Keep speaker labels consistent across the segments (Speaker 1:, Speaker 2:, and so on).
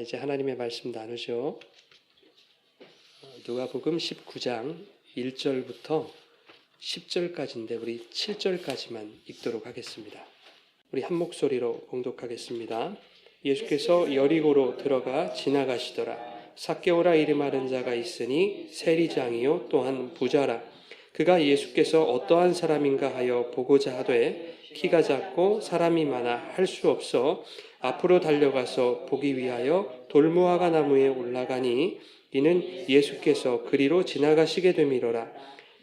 Speaker 1: 이제 하나님의 말씀 나누죠. 누가복음 19장 1절부터 10절까지인데 우리 7절까지만 읽도록 하겠습니다. 우리 한 목소리로 봉독하겠습니다. 예수께서 여리고로 들어가 지나가시더라. 삭개오라 이름하는 자가 있으니 세리장이요 또한 부자라. 그가 예수께서 어떠한 사람인가 하여 보고자 하되 키가 작고 사람이 많아 할 수 없어 앞으로 달려가서 보기 위하여 돌무화과 나무에 올라가니 이는 예수께서 그리로 지나가시게 됨이로라.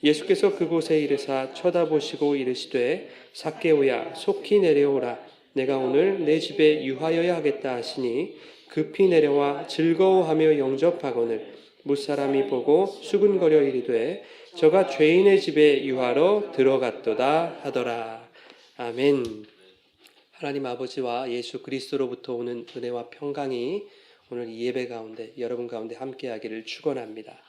Speaker 1: 예수께서 그곳에 이르사 쳐다보시고 이르시되 삭개오야 속히 내려오라. 내가 오늘 내 집에 유하여야 하겠다 하시니 급히 내려와 즐거워하며 영접하거늘 무사람이 보고 수군거려 이르되 저가 죄인의 집에 유하러 들어갔도다 하더라. 아멘. 하나님 아버지와 예수 그리스도로부터 오는 은혜와 평강이 오늘 이 예배 가운데 여러분 가운데 함께하기를 축원합니다.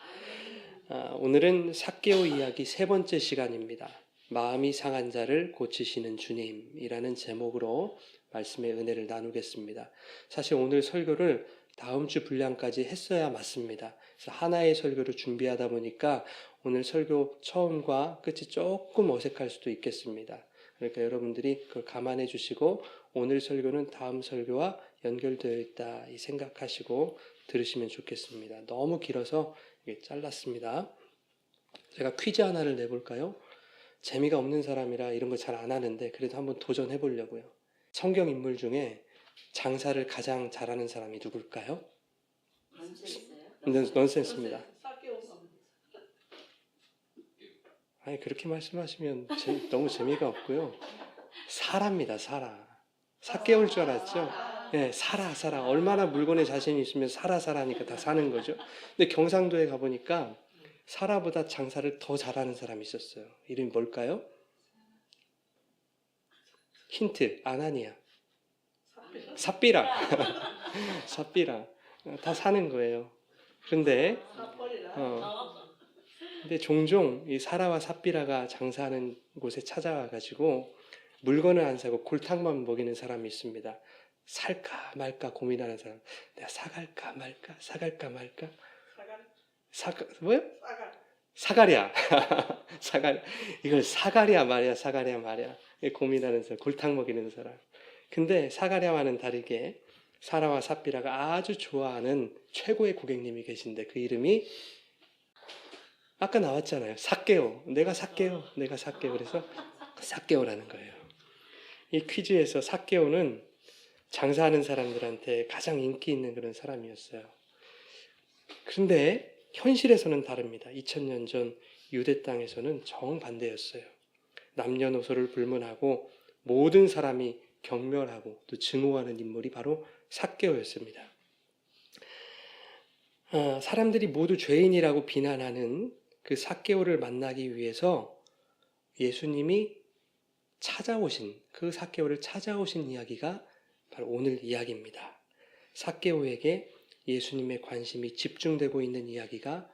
Speaker 1: 오늘은 삭개오 이야기 세 번째 시간입니다. 마음이 상한 자를 고치시는 주님이라는 제목으로 말씀의 은혜를 나누겠습니다. 사실 오늘 설교를 다음 주 분량까지 했어야 맞습니다. 그래서 하나의 설교를 준비하다 보니까 오늘 설교 처음과 끝이 조금 어색할 수도 있겠습니다. 그러니까 여러분들이 그걸 감안해 주시고 오늘 설교는 다음 설교와 연결되어 있다 이 생각하시고 들으시면 좋겠습니다. 너무 길어서 이게 잘랐습니다. 제가 퀴즈 하나를 내볼까요? 재미가 없는 사람이라 이런 거 잘 안 하는데 그래도 한번 도전해 보려고요. 성경 인물 중에 장사를 가장 잘하는 사람이 누굴까요? 넌센스입니다. 아니 그렇게 말씀하시면 너무 재미가 없고요. 사라입니다. 사라. 삭개오일 줄 알았죠? 네, 사라. 얼마나 물건에 자신이 있으면 사라니까 다 사는 거죠. 근데 경상도에 가보니까 사라보다 장사를 더 잘하는 사람이 있었어요. 이름이 뭘까요? 힌트, 아나니아. 삽비라. 삽비라. 다 사는 거예요. 근데 종종 이 사라와 삽비라가 장사하는 곳에 찾아와가지고 물건을 안 사고 골탕만 먹이는 사람이 있습니다. 살까 말까 고민하는 사람. 내가 사갈까 말까. 뭐요? 사가랴. 이걸 사가랴 말이야. 고민하는 사람, 골탕 먹이는 사람. 근데 사가랴와는 다르게 사라와 삽비라가 아주 좋아하는 최고의 고객님이 계신데 그 이름이 아까 나왔잖아요. 삭개오. 내가 삭개오. 그래서 삭개오라는 거예요. 이 퀴즈에서 삭개오는 장사하는 사람들한테 가장 인기 있는 그런 사람이었어요. 그런데 현실에서는 다릅니다. 2000년 전 유대 땅에서는 정반대였어요. 남녀노소를 불문하고 모든 사람이 경멸하고 또 증오하는 인물이 바로 삭개오였습니다. 사람들이 모두 죄인이라고 비난하는 그 삭개오를 만나기 위해서 예수님이 그 삭개오를 찾아오신 이야기가 바로 오늘 이야기입니다. 삭개오에게 예수님의 관심이 집중되고 있는 이야기가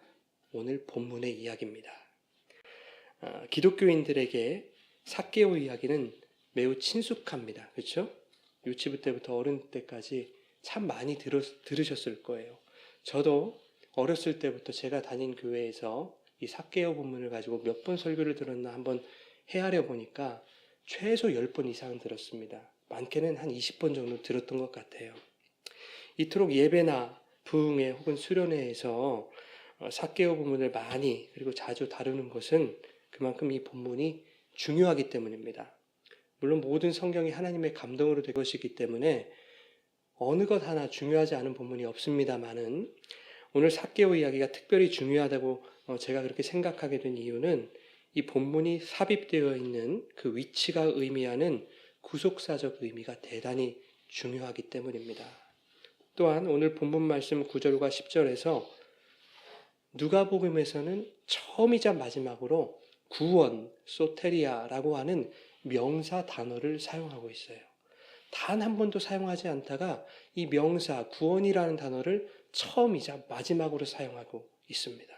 Speaker 1: 오늘 본문의 이야기입니다. 기독교인들에게 삭개오 이야기는 매우 친숙합니다. 그렇죠? 유치부 때부터 어른 때까지 참 많이 들으셨을 거예요. 저도 어렸을 때부터 제가 다닌 교회에서 이 삭개오 본문을 가지고 몇 번 설교를 들었나 한번 헤아려 보니까 최소 10번 이상 들었습니다. 많게는 한 20번 정도 들었던 것 같아요. 이토록 예배나 부흥회 혹은 수련회에서 삭개오 본문을 많이 그리고 자주 다루는 것은 그만큼 이 본문이 중요하기 때문입니다. 물론 모든 성경이 하나님의 감동으로 된 것이기 때문에 어느 것 하나 중요하지 않은 본문이 없습니다만은 오늘 삭개오 이야기가 특별히 중요하다고 제가 그렇게 생각하게 된 이유는 이 본문이 삽입되어 있는 그 위치가 의미하는 구속사적 의미가 대단히 중요하기 때문입니다. 또한 오늘 본문 말씀 9절과 10절에서 누가복음에서는 처음이자 마지막으로 구원, 소테리아라고 하는 명사 단어를 사용하고 있어요. 단 한 번도 사용하지 않다가 이 명사, 구원이라는 단어를 처음이자 마지막으로 사용하고 있습니다.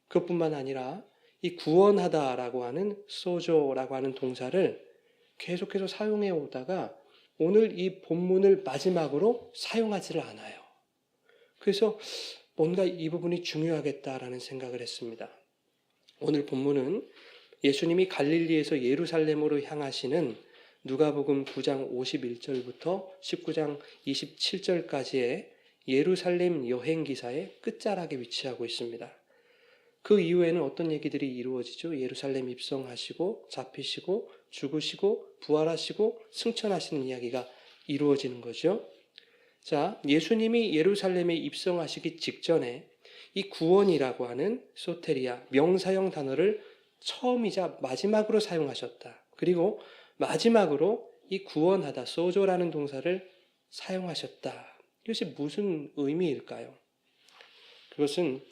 Speaker 1: 그것뿐만 아니라 이 구원하다라고 하는 소조라고 하는 동사를 계속해서 사용해 오다가 오늘 이 본문을 마지막으로 사용하지를 않아요. 그래서 뭔가 이 부분이 중요하겠다라는 생각을 했습니다. 오늘 본문은 예수님이 갈릴리에서 예루살렘으로 향하시는 누가복음 9장 51절부터 19장 27절까지의 예루살렘 여행 기사의 끝자락에 위치하고 있습니다. 그 이후에는 어떤 얘기들이 이루어지죠? 예루살렘 입성하시고 잡히시고 죽으시고 부활하시고 승천하시는 이야기가 이루어지는 거죠. 자, 예수님이 예루살렘에 입성하시기 직전에 이 구원이라고 하는 소테리아, 명사형 단어를 처음이자 마지막으로 사용하셨다. 그리고 마지막으로 이 구원하다, 소조라는 동사를 사용하셨다. 이것이 무슨 의미일까요? 그것은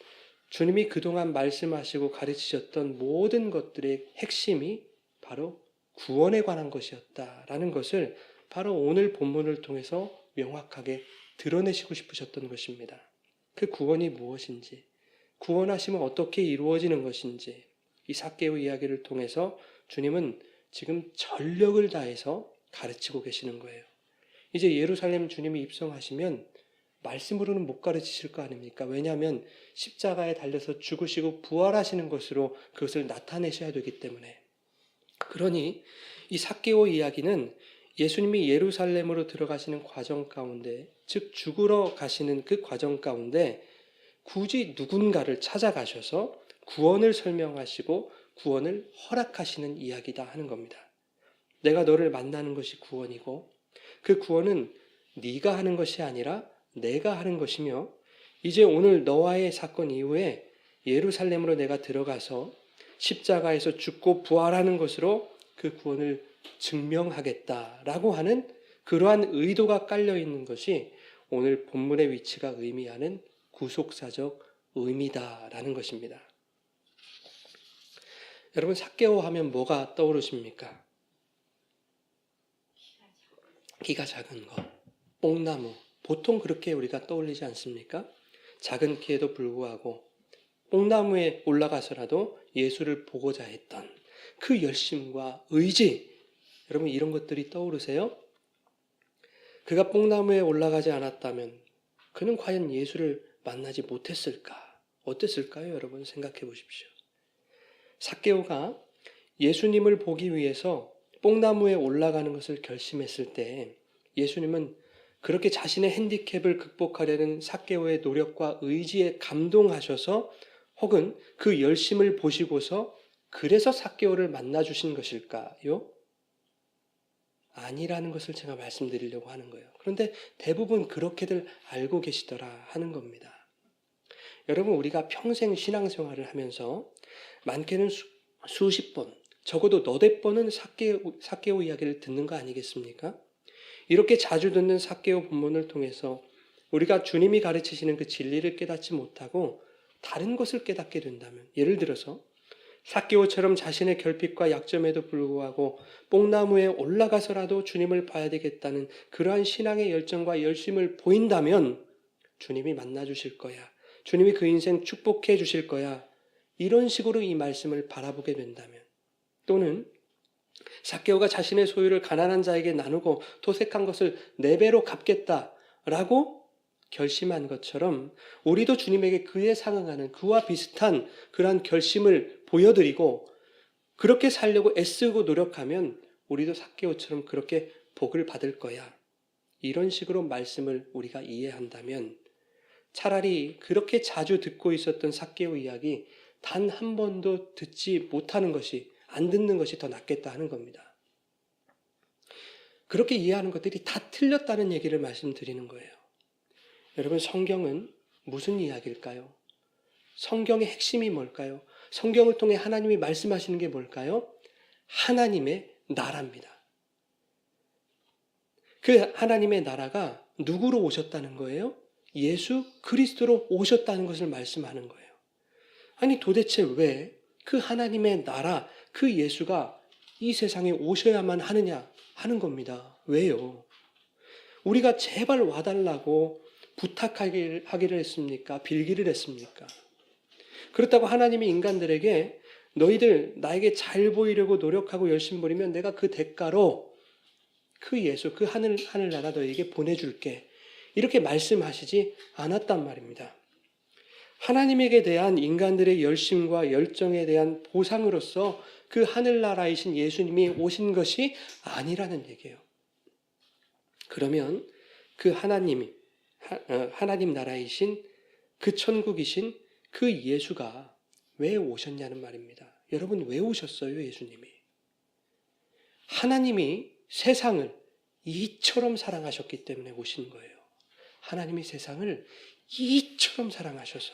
Speaker 1: 주님이 그동안 말씀하시고 가르치셨던 모든 것들의 핵심이 바로 구원에 관한 것이었다라는 것을 바로 오늘 본문을 통해서 명확하게 드러내시고 싶으셨던 것입니다. 그 구원이 무엇인지, 구원하시면 어떻게 이루어지는 것인지, 이 삭개오 이야기를 통해서 주님은 지금 전력을 다해서 가르치고 계시는 거예요. 이제 예루살렘 주님이 입성하시면 말씀으로는 못 가르치실 거 아닙니까? 왜냐하면 십자가에 달려서 죽으시고 부활하시는 것으로 그것을 나타내셔야 되기 때문에. 그러니 이 삭개오 이야기는 예수님이 예루살렘으로 들어가시는 과정 가운데, 즉 죽으러 가시는 그 과정 가운데 굳이 누군가를 찾아가셔서 구원을 설명하시고 구원을 허락하시는 이야기다 하는 겁니다. 내가 너를 만나는 것이 구원이고 그 구원은 네가 하는 것이 아니라 내가 하는 것이며 이제 오늘 너와의 사건 이후에 예루살렘으로 내가 들어가서 십자가에서 죽고 부활하는 것으로 그 구원을 증명하겠다라고 하는 그러한 의도가 깔려 있는 것이 오늘 본문의 위치가 의미하는 구속사적 의미다라는 것입니다. 여러분, 삭개오 하면 뭐가 떠오르십니까? 키가 작은 거, 뽕나무. 보통 그렇게 우리가 떠올리지 않습니까? 작은 키에도 불구하고 뽕나무에 올라가서라도 예수를 보고자 했던 그 열심과 의지, 여러분 이런 것들이 떠오르세요? 그가 뽕나무에 올라가지 않았다면 그는 과연 예수를 만나지 못했을까? 어땠을까요? 여러분 생각해 보십시오. 삭개오가 예수님을 보기 위해서 뽕나무에 올라가는 것을 결심했을 때 예수님은 그렇게 자신의 핸디캡을 극복하려는 삭개오의 노력과 의지에 감동하셔서 혹은 그 열심을 보시고서 그래서 삭개오를 만나주신 것일까요? 아니라는 것을 제가 말씀드리려고 하는 거예요. 그런데 대부분 그렇게들 알고 계시더라 하는 겁니다. 여러분, 우리가 평생 신앙생활을 하면서 많게는 수십 번, 적어도 너댓 번은 삭개오 이야기를 듣는 거 아니겠습니까? 이렇게 자주 듣는 삭개오 본문을 통해서 우리가 주님이 가르치시는 그 진리를 깨닫지 못하고 다른 것을 깨닫게 된다면, 예를 들어서 삭개오처럼 자신의 결핍과 약점에도 불구하고 뽕나무에 올라가서라도 주님을 봐야 되겠다는 그러한 신앙의 열정과 열심을 보인다면 주님이 만나주실 거야. 주님이 그 인생 축복해 주실 거야. 이런 식으로 이 말씀을 바라보게 된다면, 또는 삭개오가 자신의 소유를 가난한 자에게 나누고 토색한 것을 4배로 갚겠다라고 결심한 것처럼 우리도 주님에게 그에 상응하는 그와 비슷한 그러한 결심을 보여드리고 그렇게 살려고 애쓰고 노력하면 우리도 삭개오처럼 그렇게 복을 받을 거야. 이런 식으로 말씀을 우리가 이해한다면 차라리 그렇게 자주 듣고 있었던 삭개오 이야기 단 한 번도 듣지 못하는 것이, 안 듣는 것이 더 낫겠다 하는 겁니다. 그렇게 이해하는 것들이 다 틀렸다는 얘기를 말씀드리는 거예요. 여러분, 성경은 무슨 이야기일까요? 성경의 핵심이 뭘까요? 성경을 통해 하나님이 말씀하시는 게 뭘까요? 하나님의 나라입니다. 그 하나님의 나라가 누구로 오셨다는 거예요? 예수 그리스도로 오셨다는 것을 말씀하는 거예요. 아니 도대체 왜 그 하나님의 나라, 그 예수가 이 세상에 오셔야만 하느냐 하는 겁니다. 왜요? 우리가 제발 와달라고 부탁하기를 했습니까? 빌기를 했습니까? 그렇다고 하나님이 인간들에게 너희들 나에게 잘 보이려고 노력하고 열심히 보이면 내가 그 대가로 그 예수, 그 하늘나라 너희에게 보내줄게. 이렇게 말씀하시지 않았단 말입니다. 하나님에게 대한 인간들의 열심과 열정에 대한 보상으로서 그 하늘나라이신 예수님이 오신 것이 아니라는 얘기예요. 그러면 그 하나님 나라이신 그 천국이신 그 예수가 왜 오셨냐는 말입니다. 여러분, 왜 오셨어요, 예수님이? 하나님이 세상을 이처럼 사랑하셨기 때문에 오신 거예요. 하나님이 세상을 이처럼 사랑하셔서.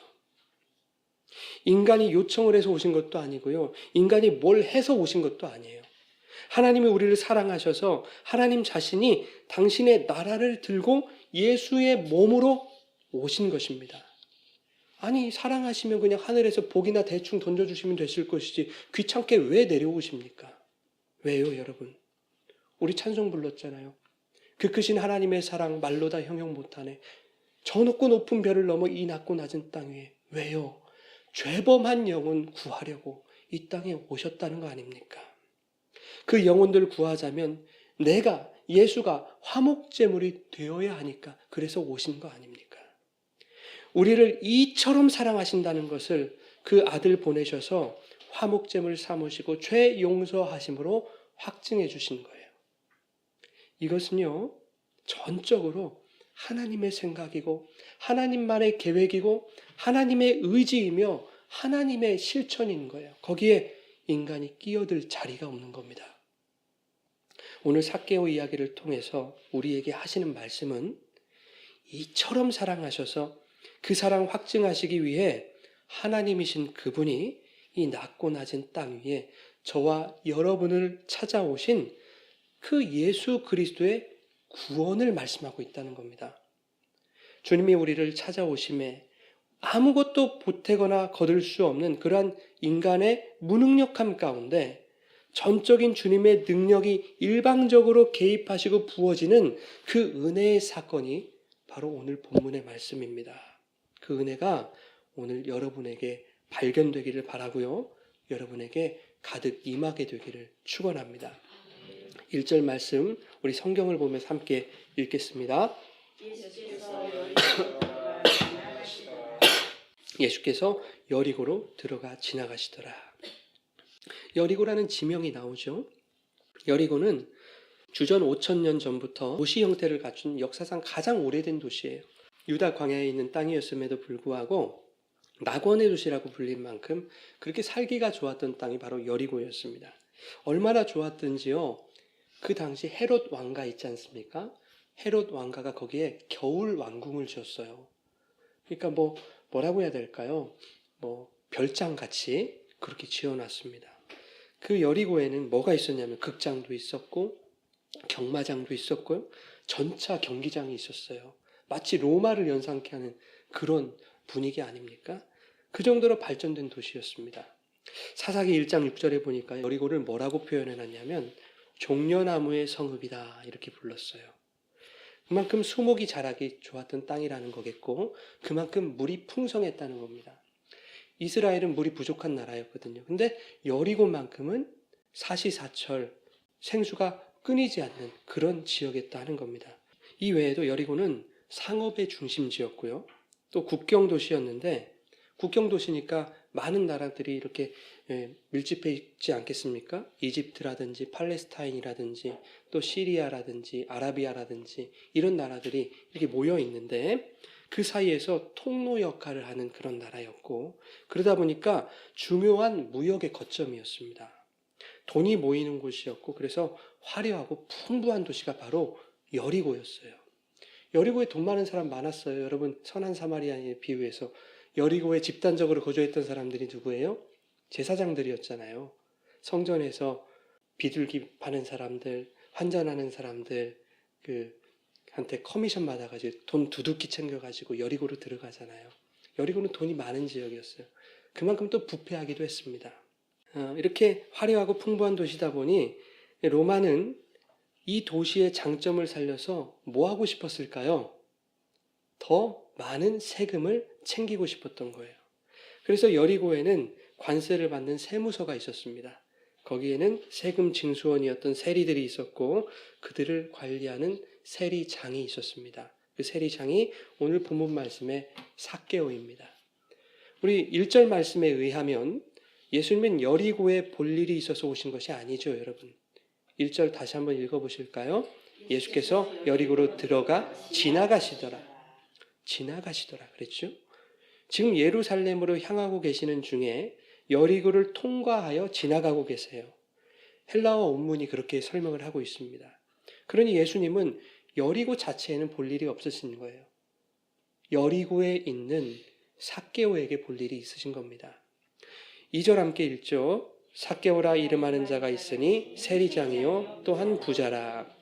Speaker 1: 인간이 요청을 해서 오신 것도 아니고요. 인간이 뭘 해서 오신 것도 아니에요. 하나님이 우리를 사랑하셔서 하나님 자신이 당신의 나라를 들고 예수의 몸으로 오신 것입니다. 아니, 사랑하시면 그냥 하늘에서 복이나 대충 던져주시면 되실 것이지 귀찮게 왜 내려오십니까? 왜요, 여러분? 우리 찬송 불렀잖아요. 그 크신 하나님의 사랑 말로 다 형용 못하네. 저 높고 높은 별을 넘어 이 낮고 낮은 땅 위에. 왜요? 죄범한 영혼 구하려고 이 땅에 오셨다는 거 아닙니까? 그 영혼들 구하자면 예수가 화목제물이 되어야 하니까 그래서 오신 거 아닙니까? 우리를 이처럼 사랑하신다는 것을 그 아들 보내셔서 화목제물 삼으시고 죄 용서하심으로 확증해 주신 거예요. 이것은요, 전적으로 하나님의 생각이고 하나님만의 계획이고 하나님의 의지이며 하나님의 실천인 거예요. 거기에 인간이 끼어들 자리가 없는 겁니다. 오늘 삭개오 이야기를 통해서 우리에게 하시는 말씀은 이처럼 사랑하셔서 그 사랑 확증하시기 위해 하나님이신 그분이 이 낮고 낮은 땅 위에 저와 여러분을 찾아오신 그 예수 그리스도의 구원을 말씀하고 있다는 겁니다. 주님이 우리를 찾아오심에 아무것도 보태거나 거둘 수 없는 그러한 인간의 무능력함 가운데 전적인 주님의 능력이 일방적으로 개입하시고 부어지는 그 은혜의 사건이 바로 오늘 본문의 말씀입니다. 그 은혜가 오늘 여러분에게 발견되기를 바라고요. 여러분에게 가득 임하게 되기를 축원합니다. 1절 말씀 우리 성경을 보면서 함께 읽겠습니다. 예수께서 여리고로 들어가 지나가시더라. 여리고라는 지명이 나오죠. 여리고는 주전 5,000년 전부터 도시 형태를 갖춘 역사상 가장 오래된 도시예요. 유다 광야에 있는 땅이었음에도 불구하고 낙원의 도시라고 불린 만큼 그렇게 살기가 좋았던 땅이 바로 여리고였습니다. 얼마나 좋았던지요. 그 당시 헤롯 왕가 있지 않습니까? 헤롯 왕가가 거기에 겨울 왕궁을 지었어요. 그러니까 뭐라고 해야 될까요? 별장같이 그렇게 지어놨습니다. 그 여리고에는 뭐가 있었냐면 극장도 있었고 경마장도 있었고요. 전차 경기장이 있었어요. 마치 로마를 연상케 하는 그런 분위기 아닙니까? 그 정도로 발전된 도시였습니다. 사사기 1장 6절에 보니까 여리고를 뭐라고 표현해놨냐면 종려나무의 성읍이다 이렇게 불렀어요. 그만큼 수목이 자라기 좋았던 땅이라는 거겠고 그만큼 물이 풍성했다는 겁니다. 이스라엘은 물이 부족한 나라였거든요. 근데 여리고만큼은 사시사철 생수가 끊이지 않는 그런 지역이었다는 겁니다. 이 외에도 여리고는 상업의 중심지였고요. 또 국경도시였는데 국경도시니까 많은 나라들이 이렇게 밀집해 있지 않겠습니까? 이집트라든지 팔레스타인이라든지 또 시리아라든지 아라비아라든지 이런 나라들이 이렇게 모여 있는데 그 사이에서 통로 역할을 하는 그런 나라였고 그러다 보니까 중요한 무역의 거점이었습니다. 돈이 모이는 곳이었고 그래서 화려하고 풍부한 도시가 바로 여리고였어요. 여리고에 돈 많은 사람 많았어요. 여러분 선한 사마리아에 비유해서 여리고에 집단적으로 거주했던 사람들이 누구예요? 제사장들이었잖아요. 성전에서 비둘기 파는 사람들, 환전하는 사람들 한테 커미션 받아가지고 돈 두둑히 챙겨가지고 여리고로 들어가잖아요. 여리고는 돈이 많은 지역이었어요. 그만큼 또 부패하기도 했습니다. 이렇게 화려하고 풍부한 도시다 보니 로마는 이 도시의 장점을 살려서 뭐 하고 싶었을까요? 더 많은 세금을 챙기고 싶었던 거예요. 그래서 여리고에는 관세를 받는 세무서가 있었습니다. 거기에는 세금 징수원이었던 세리들이 있었고 그들을 관리하는 세리장이 있었습니다. 그 세리장이 오늘 본문 말씀의 삭개오입니다. 우리 1절 말씀에 의하면 예수님은 여리고에 볼 일이 있어서 오신 것이 아니죠, 여러분. 1절 다시 한번 읽어보실까요? 예수께서 여리고로 들어가 지나가시더라 그랬죠. 지금 예루살렘으로 향하고 계시는 중에 여리고를 통과하여 지나가고 계세요. 헬라어 원문이 그렇게 설명을 하고 있습니다. 그러니 예수님은 여리고 자체에는 볼 일이 없으신 거예요. 여리고에 있는 삭개오에게 볼 일이 있으신 겁니다. 2절 함께 읽죠. 삭개오라 이름하는 자가 있으니 세리장이요 또한 부자라.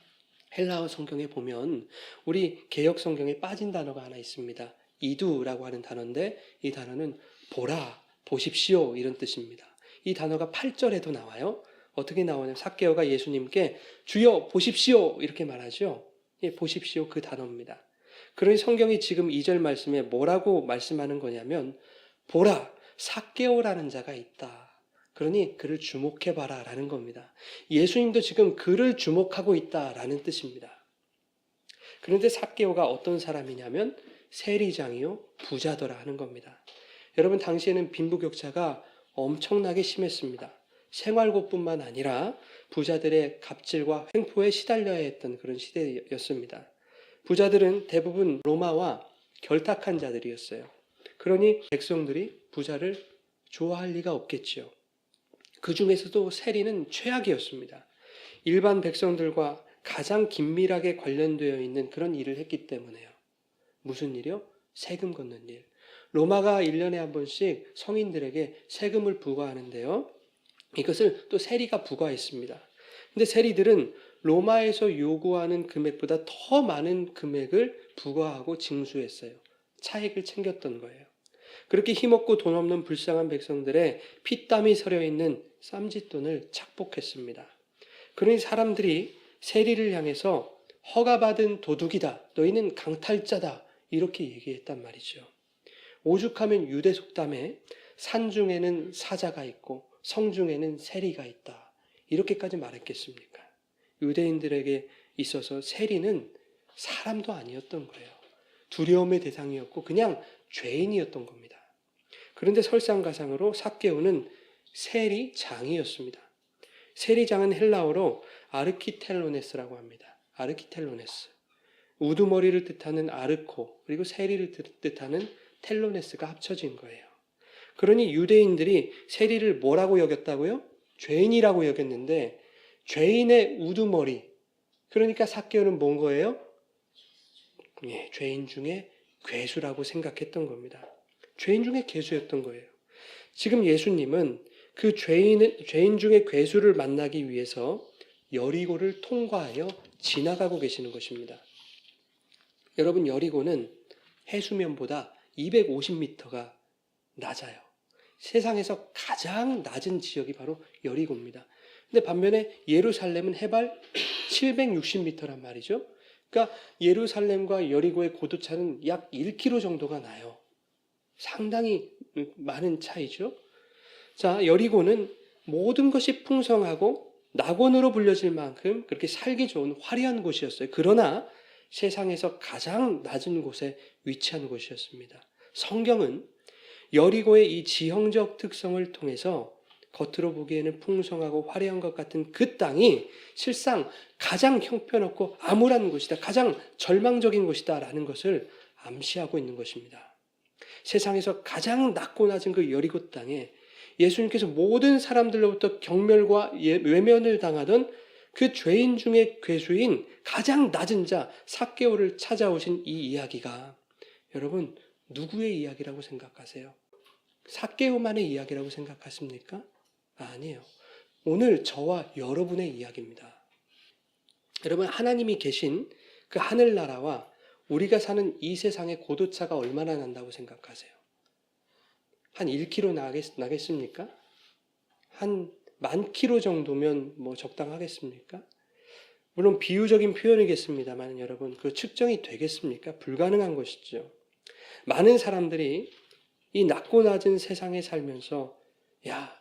Speaker 1: 헬라어 성경에 보면 우리 개역 성경에 빠진 단어가 하나 있습니다. 이두라고 하는 단어인데 이 단어는 보라, 보십시오 이런 뜻입니다. 이 단어가 8절에도 나와요. 어떻게 나오냐면 삭개오가 예수님께 주여 보십시오 이렇게 말하죠. 예, 보십시오 그 단어입니다. 그러니 성경이 지금 2절 말씀에 뭐라고 말씀하는 거냐면 보라, 삭개오라는 자가 있다. 그러니 그를 주목해봐라 라는 겁니다. 예수님도 지금 그를 주목하고 있다라는 뜻입니다. 그런데 삭개오가 어떤 사람이냐면 세리장이요 부자더라 하는 겁니다. 여러분 당시에는 빈부격차가 엄청나게 심했습니다. 생활고뿐만 아니라 부자들의 갑질과 횡포에 시달려야 했던 그런 시대였습니다. 부자들은 대부분 로마와 결탁한 자들이었어요. 그러니 백성들이 부자를 좋아할 리가 없겠지요. 그 중에서도 세리는 최악이었습니다. 일반 백성들과 가장 긴밀하게 관련되어 있는 그런 일을 했기 때문에요. 무슨 일이요? 세금 걷는 일. 로마가 1년에 한 번씩 성인들에게 세금을 부과하는데요. 이것을 또 세리가 부과했습니다. 근데 세리들은 로마에서 요구하는 금액보다 더 많은 금액을 부과하고 징수했어요. 차익을 챙겼던 거예요. 그렇게 힘없고 돈 없는 불쌍한 백성들의 피땀이 서려 있는 쌈짓돈을 착복했습니다. 그러니 사람들이 세리를 향해서 허가받은 도둑이다, 너희는 강탈자다 이렇게 얘기했단 말이죠. 오죽하면 유대 속담에 산 중에는 사자가 있고 성 중에는 세리가 있다 이렇게까지 말했겠습니까? 유대인들에게 있어서 세리는 사람도 아니었던 거예요. 두려움의 대상이었고 그냥 죄인이었던 겁니다. 그런데 설상가상으로 삭개오는 세리장이었습니다. 세리장은 헬라어로 아르키텔로네스라고 합니다. 아르키텔로네스. 우두머리를 뜻하는 아르코 그리고 세리를 뜻하는 텔로네스가 합쳐진 거예요. 그러니 유대인들이 세리를 뭐라고 여겼다고요? 죄인이라고 여겼는데 죄인의 우두머리. 그러니까 삭개오는 뭔 거예요? 예, 죄인 중에 괴수라고 생각했던 겁니다. 죄인 중에 괴수였던 거예요. 지금 예수님은 그 죄인 중에 괴수를 만나기 위해서 여리고를 통과하여 지나가고 계시는 것입니다. 여러분 여리고는 해수면보다 250m가 낮아요. 세상에서 가장 낮은 지역이 바로 여리고입니다. 근데 반면에 예루살렘은 해발 760m란 말이죠. 그러니까 예루살렘과 여리고의 고도차는 약 1km 정도가 나요. 상당히 많은 차이죠. 자, 여리고는 모든 것이 풍성하고 낙원으로 불려질 만큼 그렇게 살기 좋은 화려한 곳이었어요. 그러나 세상에서 가장 낮은 곳에 위치한 곳이었습니다. 성경은 여리고의 이 지형적 특성을 통해서 겉으로 보기에는 풍성하고 화려한 것 같은 그 땅이 실상 가장 형편없고 암울한 곳이다. 가장 절망적인 곳이다 라는 것을 암시하고 있는 것입니다. 세상에서 가장 낮고 낮은 그 여리고 땅에 예수님께서 모든 사람들로부터 경멸과 외면을 당하던 그 죄인 중에 괴수인 가장 낮은 자 삭개오를 찾아오신 이 이야기가 여러분 누구의 이야기라고 생각하세요? 삭개오만의 이야기라고 생각하십니까? 아니에요. 오늘 저와 여러분의 이야기입니다. 여러분 하나님이 계신 그 하늘나라와 우리가 사는 이 세상의 고도차가 얼마나 난다고 생각하세요? 한 1km 나겠습니까? 한 10,000km 정도면 뭐 적당하겠습니까? 물론 비유적인 표현이겠습니다만 여러분 그 측정이 되겠습니까? 불가능한 것이죠. 많은 사람들이 이 낮고 낮은 세상에 살면서 야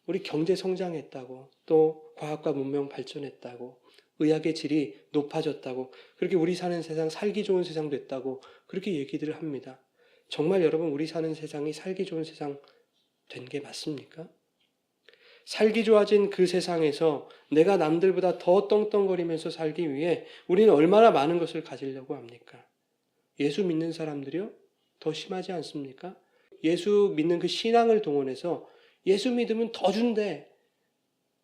Speaker 1: 우리 경제 성장했다고 또 과학과 문명 발전했다고 의학의 질이 높아졌다고, 그렇게 우리 사는 세상 살기 좋은 세상 됐다고 그렇게 얘기들을 합니다. 정말 여러분, 우리 사는 세상이 살기 좋은 세상 된 게 맞습니까? 살기 좋아진 그 세상에서 내가 남들보다 더 떵떵거리면서 살기 위해 우리는 얼마나 많은 것을 가지려고 합니까? 예수 믿는 사람들이요? 더 심하지 않습니까? 예수 믿는 그 신앙을 동원해서 예수 믿으면 더 준대.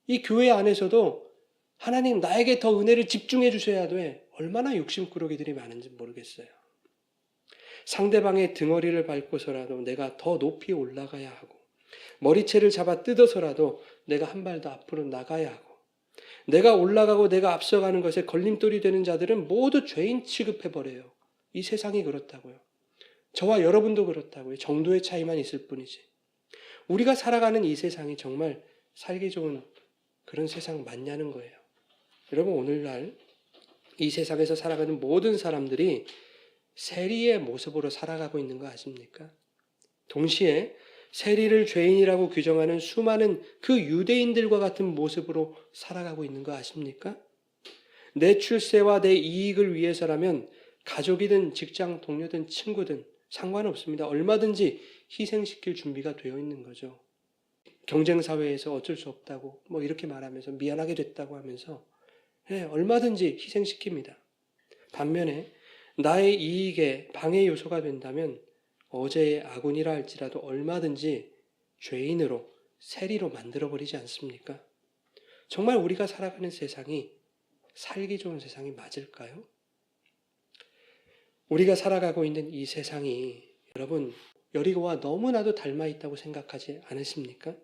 Speaker 1: 이 교회 안에서도 하나님 나에게 더 은혜를 집중해 주셔야 돼. 얼마나 욕심꾸러기들이 많은지 모르겠어요. 상대방의 등허리를 밟고서라도 내가 더 높이 올라가야 하고, 머리채를 잡아 뜯어서라도 내가 한 발 더 앞으로 나가야 하고, 내가 올라가고 내가 앞서가는 것에 걸림돌이 되는 자들은 모두 죄인 취급해버려요. 이 세상이 그렇다고요. 저와 여러분도 그렇다고요. 정도의 차이만 있을 뿐이지. 우리가 살아가는 이 세상이 정말 살기 좋은 그런 세상 맞냐는 거예요. 여러분, 오늘날 이 세상에서 살아가는 모든 사람들이 세리의 모습으로 살아가고 있는 거 아십니까? 동시에 세리를 죄인이라고 규정하는 수많은 그 유대인들과 같은 모습으로 살아가고 있는 거 아십니까? 내 출세와 내 이익을 위해서라면 가족이든 직장 동료든 친구든 상관없습니다. 얼마든지 희생시킬 준비가 되어 있는 거죠. 경쟁사회에서 어쩔 수 없다고 이렇게 말하면서 미안하게 됐다고 하면서 얼마든지 희생시킵니다. 반면에 나의 이익에 방해 요소가 된다면 어제의 아군이라 할지라도 얼마든지 죄인으로 세리로 만들어버리지 않습니까? 정말 우리가 살아가는 세상이 살기 좋은 세상이 맞을까요? 우리가 살아가고 있는 이 세상이 여러분 여리고와 너무나도 닮아 있다고 생각하지 않으십니까?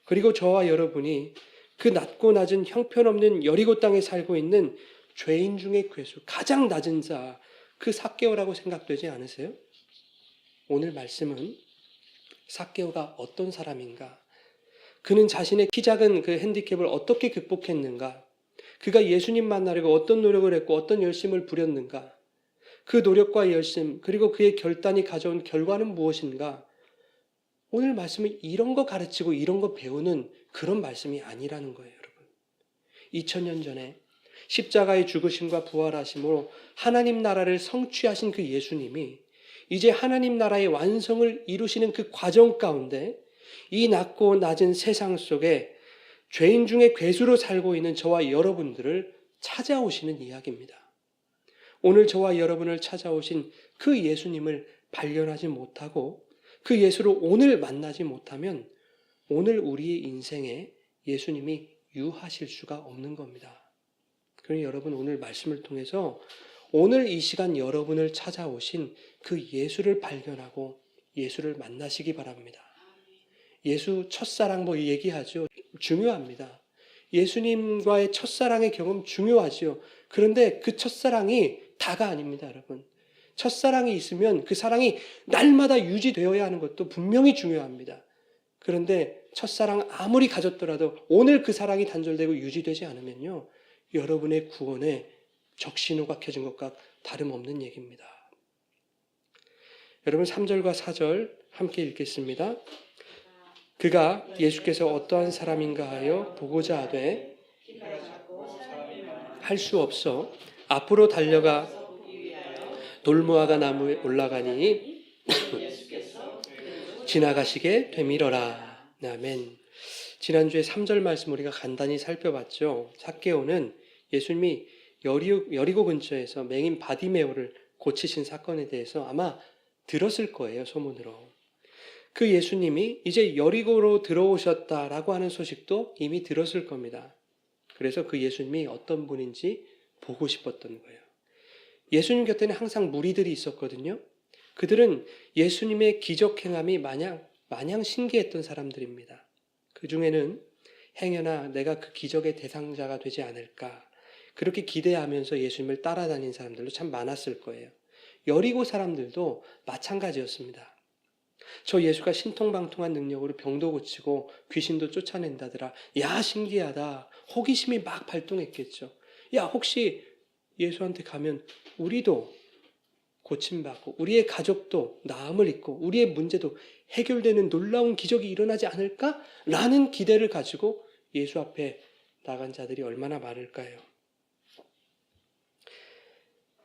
Speaker 1: 그리고 저와 여러분이 그 낮고 낮은 형편없는 여리고 땅에 살고 있는 죄인 중의 괴수, 가장 낮은 자, 그 삭개오라고 생각되지 않으세요? 오늘 말씀은 삭개오가 어떤 사람인가? 그는 자신의 키 작은 그 핸디캡을 어떻게 극복했는가? 그가 예수님 만나려고 어떤 노력을 했고 어떤 열심을 부렸는가? 그 노력과 열심, 그리고 그의 결단이 가져온 결과는 무엇인가? 오늘 말씀은 이런 거 가르치고 이런 거 배우는 그런 말씀이 아니라는 거예요, 여러분. 2000년 전에 십자가의 죽으심과 부활하심으로 하나님 나라를 성취하신 그 예수님이 이제 하나님 나라의 완성을 이루시는 그 과정 가운데 이 낮고 낮은 세상 속에 죄인 중에 괴수로 살고 있는 저와 여러분들을 찾아오시는 이야기입니다. 오늘 저와 여러분을 찾아오신 그 예수님을 발견하지 못하고 그 예수를 오늘 만나지 못하면 오늘 우리의 인생에 예수님이 유하실 수가 없는 겁니다. 그러니 여러분 오늘 말씀을 통해서 오늘 이 시간 여러분을 찾아오신 그 예수를 발견하고 예수를 만나시기 바랍니다. 예수 첫사랑 얘기하죠. 중요합니다. 예수님과의 첫사랑의 경험 중요하죠. 그런데 그 첫사랑이 다가 아닙니다, 여러분. 첫사랑이 있으면 그 사랑이 날마다 유지되어야 하는 것도 분명히 중요합니다. 그런데 첫사랑 아무리 가졌더라도 오늘 그 사랑이 단절되고 유지되지 않으면요, 여러분의 구원에 적신호가 켜진 것과 다름없는 얘기입니다. 여러분 3절과 4절 함께 읽겠습니다. 그가 예수께서 어떠한 사람인가 하여 보고자 하되 할 수 없어 앞으로 달려가 돌무화과 나무에 올라가니 지나가시게 되밀어라. 아멘. 지난주에 3절 말씀 우리가 간단히 살펴봤죠. 삭개오는 예수님이 여리고 근처에서 맹인 바디메오를 고치신 사건에 대해서 아마 들었을 거예요, 소문으로. 그 예수님이 이제 여리고로 들어오셨다라고 하는 소식도 이미 들었을 겁니다. 그래서 그 예수님이 어떤 분인지 보고 싶었던 거예요. 예수님 곁에는 항상 무리들이 있었거든요. 그들은 예수님의 기적 행함이 마냥 신기했던 사람들입니다. 그 중에는 행여나 내가 그 기적의 대상자가 되지 않을까 그렇게 기대하면서 예수님을 따라다닌 사람들도 참 많았을 거예요. 여리고 사람들도 마찬가지였습니다. 저 예수가 신통방통한 능력으로 병도 고치고 귀신도 쫓아낸다더라. 야, 신기하다. 호기심이 막 발동했겠죠. 야, 혹시 예수한테 가면 우리도 고침받고 우리의 가족도 나음을 입고 우리의 문제도 해결되는 놀라운 기적이 일어나지 않을까? 라는 기대를 가지고 예수 앞에 나간 자들이 얼마나 많을까요?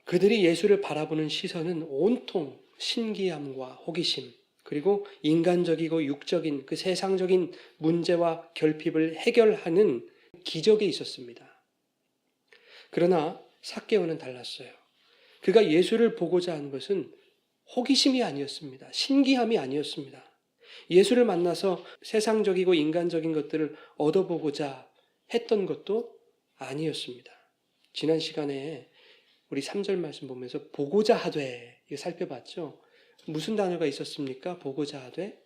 Speaker 1: 그들이 예수를 바라보는 시선은 온통 신기함과 호기심, 그리고 인간적이고 육적인 그 세상적인 문제와 결핍을 해결하는 기적에 있었습니다. 그러나 삭개오는 달랐어요. 그가 예수를 보고자 한 것은 호기심이 아니었습니다. 신기함이 아니었습니다. 예수를 만나서 세상적이고 인간적인 것들을 얻어보고자 했던 것도 아니었습니다. 지난 시간에 우리 3절 말씀 보면서 보고자 하되 이거 살펴봤죠. 무슨 단어가 있었습니까? 보고자 하되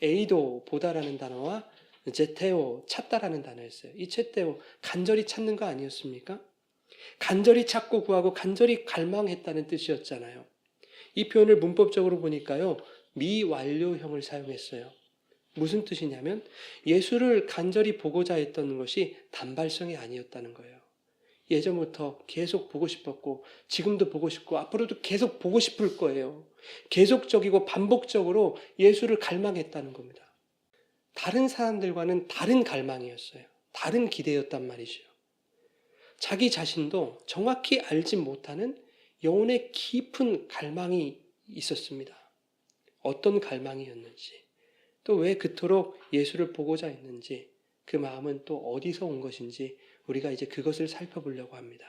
Speaker 1: 에이도 보다라는 단어와 제테오 찾다라는 단어였어요. 이 제테오 간절히 찾는 거 아니었습니까? 간절히 찾고 구하고 간절히 갈망했다는 뜻이었잖아요. 이 표현을 문법적으로 보니까요, 미완료형을 사용했어요. 무슨 뜻이냐면 예수를 간절히 보고자 했던 것이 단발성이 아니었다는 거예요. 예전부터 계속 보고 싶었고 지금도 보고 싶고 앞으로도 계속 보고 싶을 거예요. 계속적이고 반복적으로 예수를 갈망했다는 겁니다. 다른 사람들과는 다른 갈망이었어요. 다른 기대였단 말이죠. 자기 자신도 정확히 알지 못하는 영혼의 깊은 갈망이 있었습니다. 어떤 갈망이었는지, 또 왜 그토록 예수를 보고자 했는지, 그 마음은 또 어디서 온 것인지 우리가 이제 그것을 살펴보려고 합니다.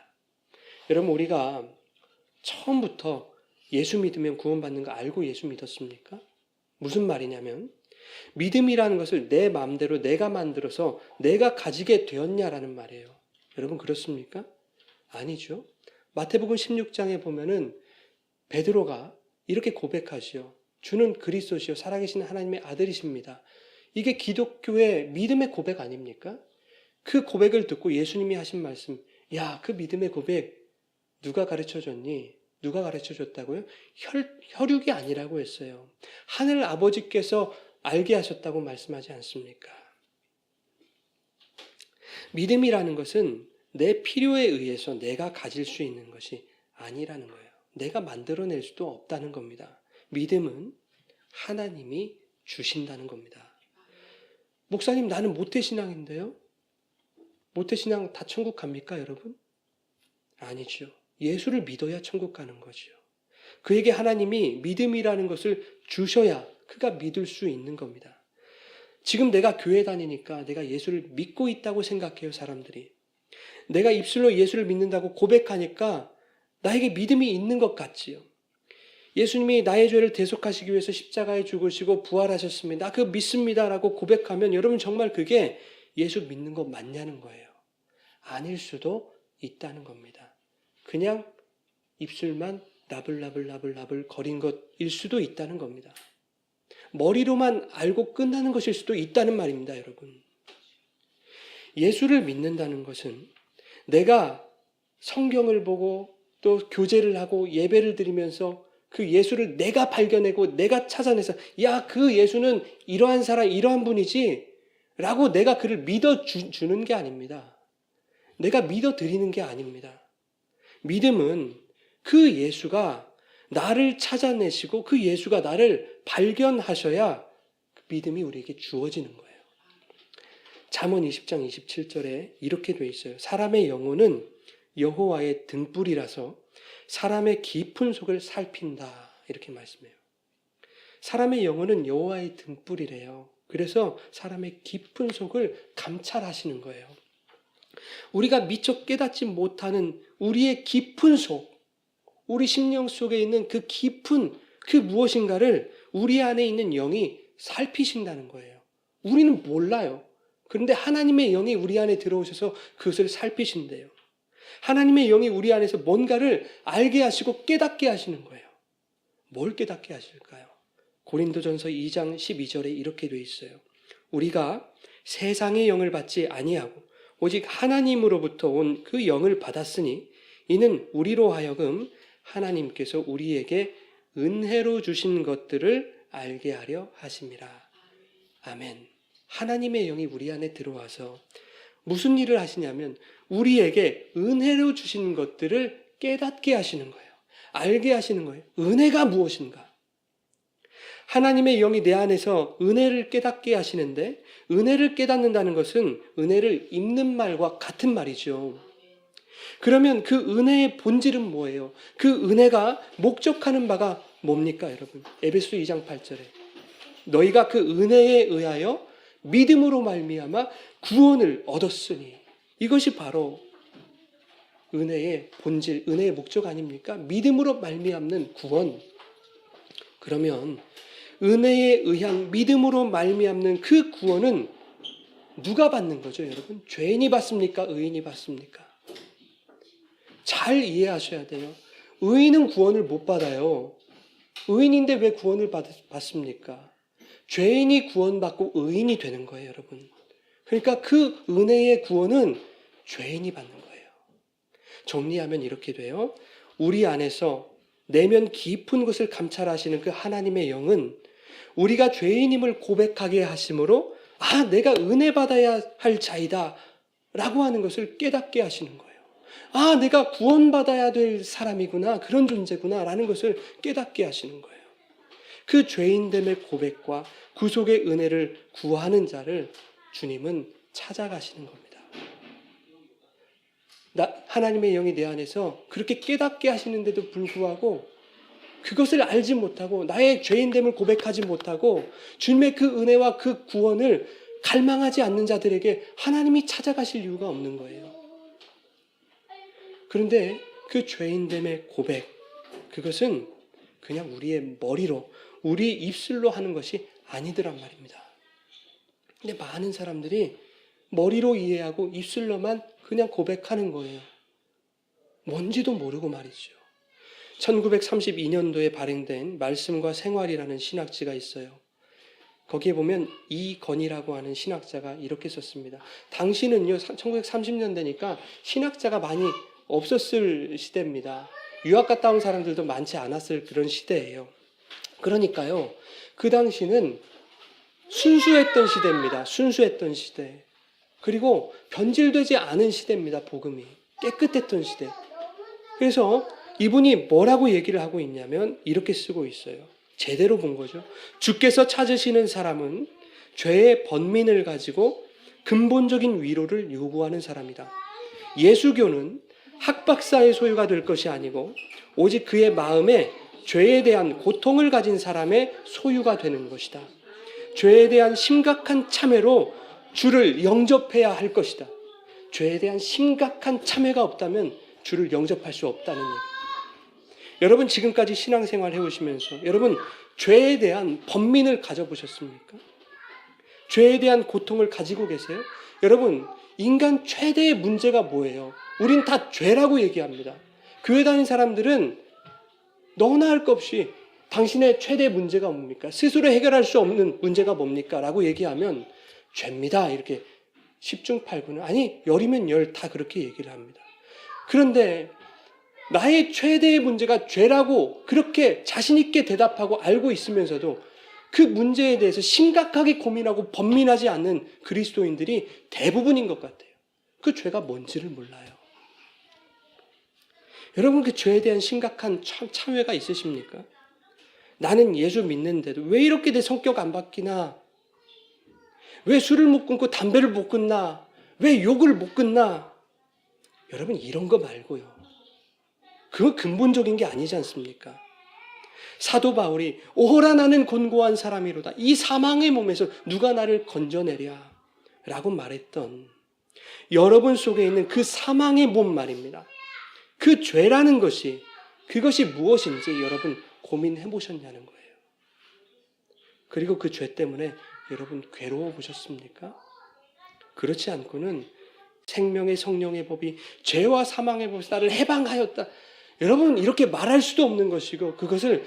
Speaker 1: 여러분, 우리가 처음부터 예수 믿으면 구원받는 거 알고 예수 믿었습니까? 무슨 말이냐면 믿음이라는 것을 내 마음대로 내가 만들어서 내가 가지게 되었냐라는 말이에요. 여러분 그렇습니까? 아니죠. 마태복음 16장에 보면은 베드로가 이렇게 고백하시오. 주는 그리스도시요 살아계신 하나님의 아들이십니다. 이게 기독교의 믿음의 고백 아닙니까? 그 고백을 듣고 예수님이 하신 말씀, 야, 그 믿음의 고백 누가 가르쳐줬니? 누가 가르쳐줬다고요? 혈육이 아니라고 했어요. 하늘 아버지께서 알게 하셨다고 말씀하지 않습니까? 믿음이라는 것은 내 필요에 의해서 내가 가질 수 있는 것이 아니라는 거예요. 내가 만들어낼 수도 없다는 겁니다. 믿음은 하나님이 주신다는 겁니다. 목사님, 나는 모태신앙인데요? 모태신앙 다 천국 갑니까, 여러분? 아니죠. 예수를 믿어야 천국 가는 거죠. 그에게 하나님이 믿음이라는 것을 주셔야 그가 믿을 수 있는 겁니다. 지금 내가 교회 다니니까 내가 예수를 믿고 있다고 생각해요, 사람들이. 내가 입술로 예수를 믿는다고 고백하니까 나에게 믿음이 있는 것 같지요. 예수님이 나의 죄를 대속하시기 위해서 십자가에 죽으시고 부활하셨습니다. 나 그거 믿습니다라고 고백하면 여러분 정말 그게 예수 믿는 거 맞냐는 거예요. 아닐 수도 있다는 겁니다. 그냥 입술만 나불나불 거린 것일 수도 있다는 겁니다. 머리로만 알고 끝나는 것일 수도 있다는 말입니다, 여러분. 예수를 믿는다는 것은 내가 성경을 보고 또 교제를 하고 예배를 드리면서 그 예수를 내가 발견하고 내가 찾아내서 야, 그 예수는 이러한 사람, 이러한 분이지 라고 내가 그를 믿어주는 게 아닙니다. 내가 믿어드리는 게 아닙니다. 믿음은 그 예수가 나를 찾아내시고 그 예수가 나를 발견하셔야 그 믿음이 우리에게 주어지는 거예요. 잠언 20장 27절에 이렇게 돼 있어요. 사람의 영혼은 여호와의 등불이라서 사람의 깊은 속을 살핀다. 이렇게 말씀해요. 사람의 영혼은 여호와의 등불이래요. 그래서 사람의 깊은 속을 감찰하시는 거예요. 우리가 미처 깨닫지 못하는 우리의 깊은 속, 우리 심령 속에 있는 그 깊은 그 무엇인가를 우리 안에 있는 영이 살피신다는 거예요. 우리는 몰라요. 그런데 하나님의 영이 우리 안에 들어오셔서 그것을 살피신대요. 하나님의 영이 우리 안에서 뭔가를 알게 하시고 깨닫게 하시는 거예요. 뭘 깨닫게 하실까요? 고린도전서 2장 12절에 이렇게 되어 있어요. 우리가 세상의 영을 받지 아니하고 오직 하나님으로부터 온 그 영을 받았으니 이는 우리로 하여금 하나님께서 우리에게 은혜로 주신 것들을 알게 하려 하심이라. 아멘. 하나님의 영이 우리 안에 들어와서 무슨 일을 하시냐면 우리에게 은혜로 주신 것들을 깨닫게 하시는 거예요. 알게 하시는 거예요. 은혜가 무엇인가? 하나님의 영이 내 안에서 은혜를 깨닫게 하시는데 은혜를 깨닫는다는 것은 은혜를 입는 말과 같은 말이죠. 그러면 그 은혜의 본질은 뭐예요? 그 은혜가 목적하는 바가 뭡니까, 여러분? 에베소 2장 8절에 너희가 그 은혜에 의하여 믿음으로 말미암아 구원을 얻었으니, 이것이 바로 은혜의 본질, 은혜의 목적 아닙니까? 믿음으로 말미암는 구원. 그러면 은혜에 의한 믿음으로 말미암는 그 구원은 누가 받는 거죠, 여러분? 죄인이 받습니까? 의인이 받습니까? 잘 이해하셔야 돼요. 의인은 구원을 못 받아요. 의인인데 왜 구원을 받습니까? 죄인이 구원받고 의인이 되는 거예요, 여러분. 그러니까 그 은혜의 구원은 죄인이 받는 거예요. 정리하면 이렇게 돼요. 우리 안에서 내면 깊은 것을 감찰하시는 그 하나님의 영은 우리가 죄인임을 고백하게 하심으로 내가 은혜 받아야 할 자이다 라고 하는 것을 깨닫게 하시는 거예요. 내가 구원받아야 될 사람이구나, 그런 존재구나 라는 것을 깨닫게 하시는 거예요. 그 죄인됨의 고백과 구속의 은혜를 구하는 자를 주님은 찾아가시는 겁니다. 하나님의 영이 내 안에서 그렇게 깨닫게 하시는데도 불구하고 그것을 알지 못하고 나의 죄인됨을 고백하지 못하고 주님의 그 은혜와 그 구원을 갈망하지 않는 자들에게 하나님이 찾아가실 이유가 없는 거예요. 그런데 그 죄인됨의 고백, 그것은 그냥 우리의 머리로, 우리 입술로 하는 것이 아니더란 말입니다. 근데 많은 사람들이 머리로 이해하고 입술로만 그냥 고백하는 거예요. 뭔지도 모르고 말이죠. 1932년도에 발행된 말씀과 생활이라는 신학지가 있어요. 거기에 보면 이건희라고 하는 신학자가 이렇게 썼습니다. 당시는요, 1930년대니까 신학자가 많이 없었을 시대입니다. 유학 갔다 온 사람들도 많지 않았을 그런 시대예요. 그러니까요, 그 당시는 순수했던 시대입니다. 순수했던 시대. 그리고 변질되지 않은 시대입니다. 복음이 깨끗했던 시대. 그래서 이분이 뭐라고 얘기를 하고 있냐면 이렇게 쓰고 있어요. 제대로 본 거죠. 주께서 찾으시는 사람은 죄의 번민을 가지고 근본적인 위로를 요구하는 사람이다. 예수교는 학박사의 소유가 될 것이 아니고 오직 그의 마음에 죄에 대한 고통을 가진 사람의 소유가 되는 것이다. 죄에 대한 심각한 참회로 주를 영접해야 할 것이다. 죄에 대한 심각한 참회가 없다면 주를 영접할 수 없다는 얘기. 여러분 지금까지 신앙생활 해오시면서 여러분 죄에 대한 번민을 가져보셨습니까? 죄에 대한 고통을 가지고 계세요? 여러분 인간 최대의 문제가 뭐예요? 우린 다 죄라고 얘기합니다. 교회 다니는 사람들은 너나 할 것 없이 당신의 최대 문제가 뭡니까? 스스로 해결할 수 없는 문제가 뭡니까? 라고 얘기하면 죄입니다. 이렇게 10중 8구는 아니 열이면 열 다 그렇게 얘기를 합니다. 그런데 나의 최대의 문제가 죄라고 그렇게 자신 있게 대답하고 알고 있으면서도 그 문제에 대해서 심각하게 고민하고 번민하지 않는 그리스도인들이 대부분인 것 같아요. 그 죄가 뭔지를 몰라요. 여러분 그 죄에 대한 심각한 참회가 있으십니까? 나는 예수 믿는데도 왜 이렇게 내 성격 안 바뀌나? 왜 술을 못 끊고 담배를 못 끊나? 왜 욕을 못 끊나? 여러분 이런 거 말고요. 그건 근본적인 게 아니지 않습니까? 사도 바울이 오호라 나는 곤고한 사람이로다. 이 사망의 몸에서 누가 나를 건져내랴 라고 말했던 여러분 속에 있는 그 사망의 몸 말입니다. 그 죄라는 것이 그것이 무엇인지 여러분 고민해 보셨냐는 거예요. 그리고 그 죄 때문에 여러분 괴로워 보셨습니까? 그렇지 않고는 생명의 성령의 법이 죄와 사망의 법에서 나를 해방하였다. 여러분 이렇게 말할 수도 없는 것이고 그것을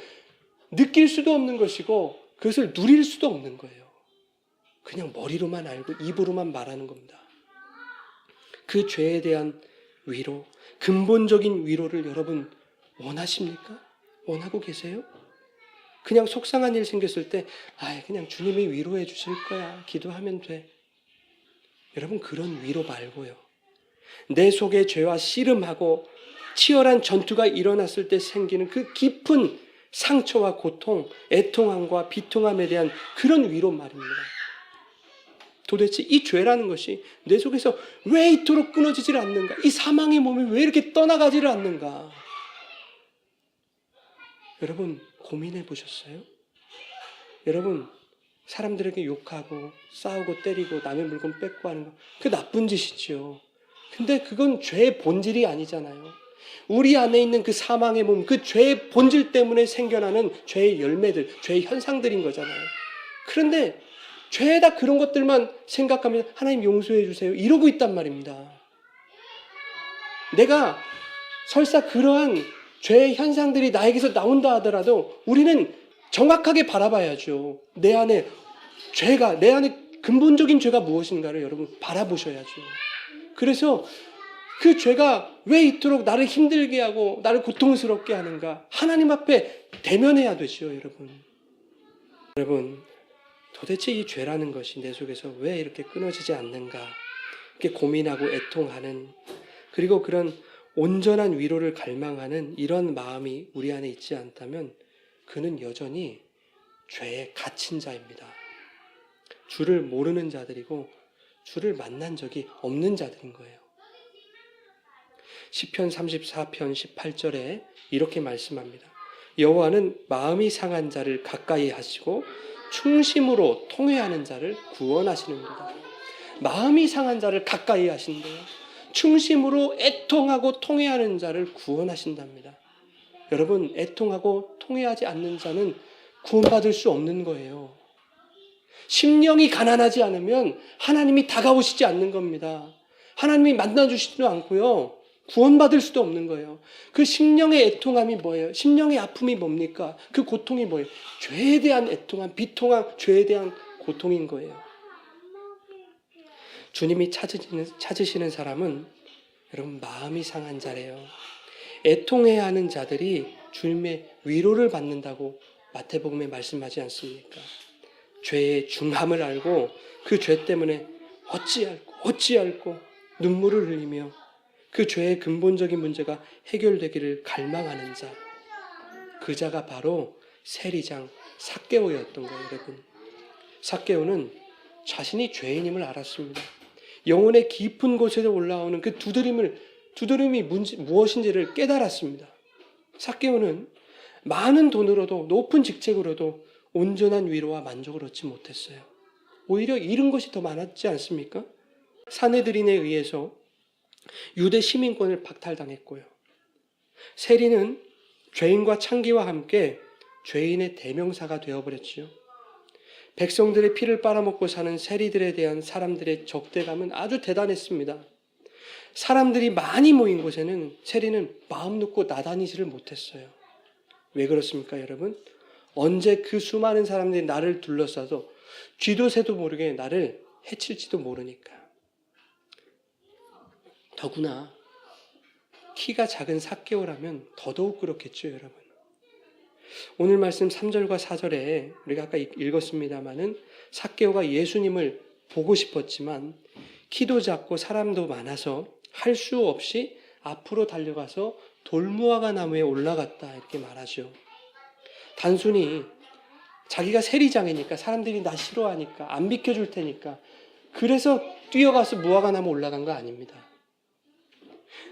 Speaker 1: 느낄 수도 없는 것이고 그것을 누릴 수도 없는 거예요. 그냥 머리로만 알고 입으로만 말하는 겁니다. 그 죄에 대한 위로, 근본적인 위로를 여러분 원하십니까? 원하고 계세요? 그냥 속상한 일 생겼을 때 그냥 주님이 위로해 주실 거야. 기도하면 돼. 여러분 그런 위로 말고요. 내 속에 죄와 씨름하고 치열한 전투가 일어났을 때 생기는 그 깊은 상처와 고통, 애통함과 비통함에 대한 그런 위로 말입니다. 도대체 이 죄라는 것이 내 속에서 왜 이토록 끊어지질 않는가? 이 사망의 몸이 왜 이렇게 떠나가지를 않는가? 여러분 고민해 보셨어요? 여러분 사람들에게 욕하고 싸우고 때리고 남의 물건 뺏고 하는 거 그 나쁜 짓이죠. 근데 그건 죄의 본질이 아니잖아요. 우리 안에 있는 그 사망의 몸, 그 죄의 본질 때문에 생겨나는 죄의 열매들, 죄의 현상들인 거잖아요. 그런데 죄에다 그런 것들만 생각하면 하나님 용서해 주세요 이러고 있단 말입니다. 내가 설사 그러한 죄의 현상들이 나에게서 나온다 하더라도 우리는 정확하게 바라봐야죠. 내 안에 근본적인 죄가 무엇인가를 여러분 바라보셔야죠. 그래서 그 죄가 왜 이토록 나를 힘들게 하고 나를 고통스럽게 하는가? 하나님 앞에 대면해야 되죠, 여러분. 여러분, 도대체 이 죄라는 것이 내 속에서 왜 이렇게 끊어지지 않는가? 이렇게 고민하고 애통하는, 그리고 그런 온전한 위로를 갈망하는 이런 마음이 우리 안에 있지 않다면 그는 여전히 죄에 갇힌 자입니다. 주를 모르는 자들이고 주를 만난 적이 없는 자들인 거예요. 시편 34편 18절에 이렇게 말씀합니다. 여호와는 마음이 상한 자를 가까이 하시고 충심으로 통회하는 자를 구원하시는도다. 마음이 상한 자를 가까이 하신대요. 충심으로 애통하고 통회하는 자를 구원하신답니다. 여러분, 애통하고 통회하지 않는 자는 구원받을 수 없는 거예요. 심령이 가난하지 않으면 하나님이 다가오시지 않는 겁니다. 하나님이 만나주시지도 않고요. 구원받을 수도 없는 거예요. 그 심령의 애통함이 뭐예요? 심령의 아픔이 뭡니까? 그 고통이 뭐예요? 죄에 대한 애통함, 비통함, 죄에 대한 고통인 거예요. 주님이 찾으시는 사람은 여러분 마음이 상한 자래요. 애통해야 하는 자들이 주님의 위로를 받는다고 마태복음에 말씀하지 않습니까? 죄의 중함을 알고 그 죄 때문에 어찌할꼬 눈물을 흘리며 그 죄의 근본적인 문제가 해결되기를 갈망하는 자, 그 자가 바로 세리장 삭개오였던 거예요. 여러분, 삭개오는 자신이 죄인임을 알았습니다. 영혼의 깊은 곳에서 올라오는 그 두드림이 무엇인지를 깨달았습니다. 삭개오는 많은 돈으로도 높은 직책으로도 온전한 위로와 만족을 얻지 못했어요. 오히려 잃은 것이 더 많았지 않습니까? 사내들인에 의해서 유대 시민권을 박탈당했고요. 세리는 죄인과 창기와 함께 죄인의 대명사가 되어버렸지요. 백성들의 피를 빨아먹고 사는 세리들에 대한 사람들의 적대감은 아주 대단했습니다. 사람들이 많이 모인 곳에는 세리는 마음 놓고 나다니지를 못했어요. 왜 그렇습니까, 여러분? 언제 그 수많은 사람들이 나를 둘러싸도 쥐도 새도 모르게 나를 해칠지도 모르니까. 더구나 키가 작은 삭개오라면 더더욱 그렇겠죠, 여러분. 오늘 말씀 3절과 4절에 우리가 아까 읽었습니다마는 삭개오가 예수님을 보고 싶었지만 키도 작고 사람도 많아서 할 수 없이 앞으로 달려가서 돌무화과 나무에 올라갔다 이렇게 말하죠. 단순히 자기가 세리장이니까 사람들이 나 싫어하니까 안 비켜줄 테니까 그래서 뛰어가서 무화과 나무 올라간 거 아닙니다.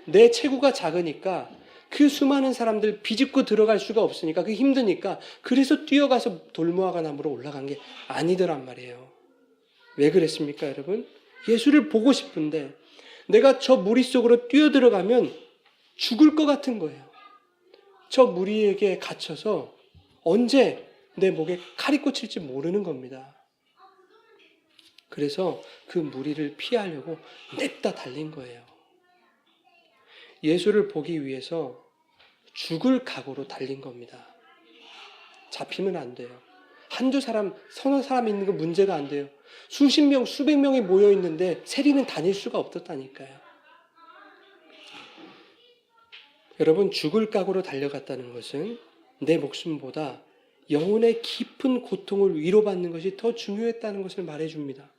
Speaker 1: 내 체구가 작으니까 그 수많은 사람들 비집고 들어갈 수가 없으니까 그게 힘드니까 그래서 뛰어가서 돌무화과 나무로 올라간 게 아니더란 말이에요. 왜 그랬습니까, 여러분? 예수를 보고 싶은데 내가 저 무리 속으로 뛰어들어가면 죽을 것 같은 거예요. 저 무리에게 갇혀서 언제 내 목에 칼이 꽂힐지 모르는 겁니다. 그래서 그 무리를 피하려고 냅다 달린 거예요. 예수를 보기 위해서 죽을 각오로 달린 겁니다. 잡히면 안 돼요. 한두 사람, 서너 사람 있는 건 문제가 안 돼요. 수십 명, 수백 명이 모여 있는데 세리는 다닐 수가 없었다니까요. 여러분, 죽을 각오로 달려갔다는 것은 내 목숨보다 영혼의 깊은 고통을 위로받는 것이 더 중요했다는 것을 말해줍니다.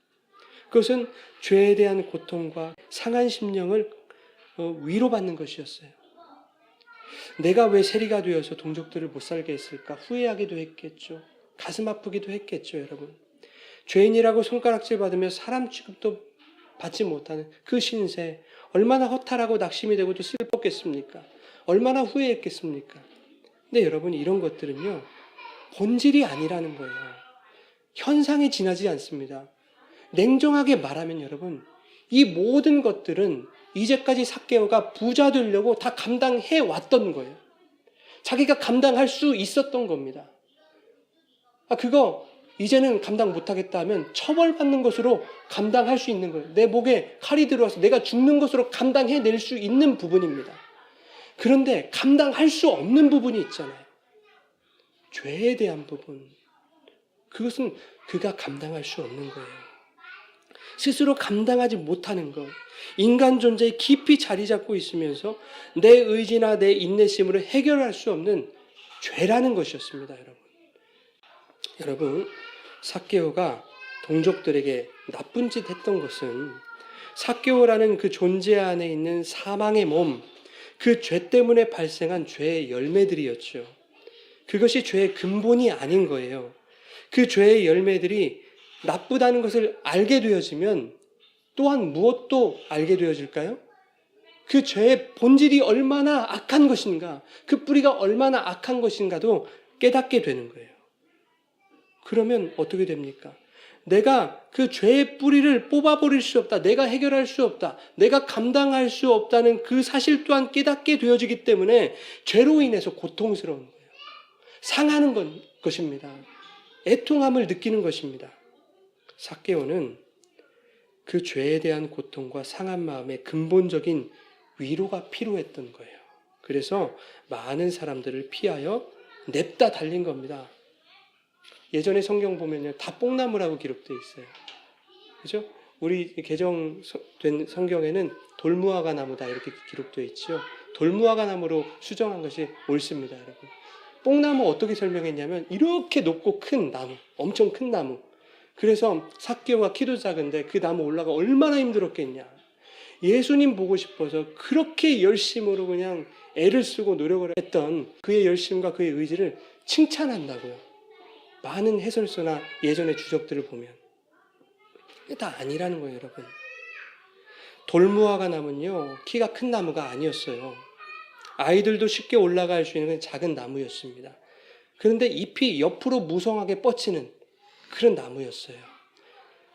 Speaker 1: 그것은 죄에 대한 고통과 상한 심령을 위로받는 것이었어요. 내가 왜 세리가 되어서 동족들을 못 살게 했을까? 후회하기도 했겠죠. 가슴 아프기도 했겠죠, 여러분. 죄인이라고 손가락질 받으며 사람 취급도 받지 못하는 그 신세, 얼마나 허탈하고 낙심이 되고도 슬펐겠습니까? 얼마나 후회했겠습니까? 근데 여러분, 이런 것들은요, 본질이 아니라는 거예요. 현상에 지나지 않습니다. 냉정하게 말하면 여러분, 이 모든 것들은 이제까지 삭개오가 부자 되려고 다 감당해 왔던 거예요. 자기가 감당할 수 있었던 겁니다. 그거 이제는 감당 못하겠다 하면 처벌받는 것으로 감당할 수 있는 거예요. 내 목에 칼이 들어와서 내가 죽는 것으로 감당해낼 수 있는 부분입니다. 그런데 감당할 수 없는 부분이 있잖아요. 죄에 대한 부분. 그것은 그가 감당할 수 없는 거예요. 스스로 감당하지 못하는 것. 인간 존재에 깊이 자리 잡고 있으면서 내 의지나 내 인내심으로 해결할 수 없는 죄라는 것이었습니다, 여러분. 여러분, 삭개오가 동족들에게 나쁜 짓 했던 것은 삭개오라는 그 존재 안에 있는 사망의 몸, 그 죄 때문에 발생한 죄의 열매들이었죠. 그것이 죄의 근본이 아닌 거예요. 그 죄의 열매들이 나쁘다는 것을 알게 되어지면 또한 무엇도 알게 되어질까요? 그 죄의 본질이 얼마나 악한 것인가, 그 뿌리가 얼마나 악한 것인가도 깨닫게 되는 거예요. 그러면 어떻게 됩니까? 내가 그 죄의 뿌리를 뽑아버릴 수 없다, 내가 해결할 수 없다, 내가 감당할 수 없다는 그 사실 또한 깨닫게 되어지기 때문에 죄로 인해서 고통스러운 거예요. 상하는 것입니다. 애통함을 느끼는 것입니다. 삭개오는 그 죄에 대한 고통과 상한 마음의 근본적인 위로가 필요했던 거예요. 그래서 많은 사람들을 피하여 냅다 달린 겁니다. 예전에 성경 보면요, 다 뽕나무라고 기록되어 있어요. 그죠? 우리 개정된 성경에는 돌무화과 나무다 이렇게 기록되어 있죠. 돌무화과 나무로 수정한 것이 옳습니다, 여러분. 뽕나무 어떻게 설명했냐면 이렇게 높고 큰 나무, 엄청 큰 나무. 그래서 삭개오가 키도 작은데 그 나무 올라가 얼마나 힘들었겠냐. 예수님 보고 싶어서 그렇게 열심으로 그냥 애를 쓰고 노력을 했던 그의 열심과 그의 의지를 칭찬한다고요. 많은 해설서나 예전의 주적들을 보면. 이게 다 아니라는 거예요, 여러분. 돌무화과 나무는요, 키가 큰 나무가 아니었어요. 아이들도 쉽게 올라갈 수 있는 작은 나무였습니다. 그런데 잎이 옆으로 무성하게 뻗치는 그런 나무였어요.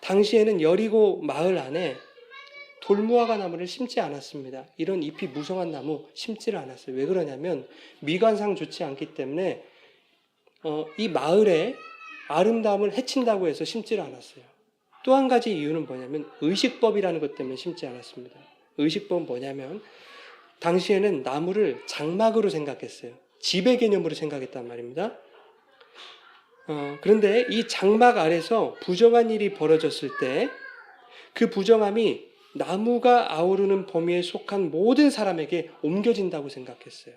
Speaker 1: 당시에는 여리고 마을 안에 돌무화과 나무를 심지 않았습니다. 이런 잎이 무성한 나무 심지를 않았어요. 왜 그러냐면 미관상 좋지 않기 때문에 이 마을의 아름다움을 해친다고 해서 심지를 않았어요. 또 한 가지 이유는 뭐냐면 의식법이라는 것 때문에 심지 않았습니다. 의식법은 뭐냐면 당시에는 나무를 장막으로 생각했어요. 지배 개념으로 생각했단 말입니다. 그런데 이 장막 아래서 부정한 일이 벌어졌을 때 그 부정함이 나무가 아우르는 범위에 속한 모든 사람에게 옮겨진다고 생각했어요.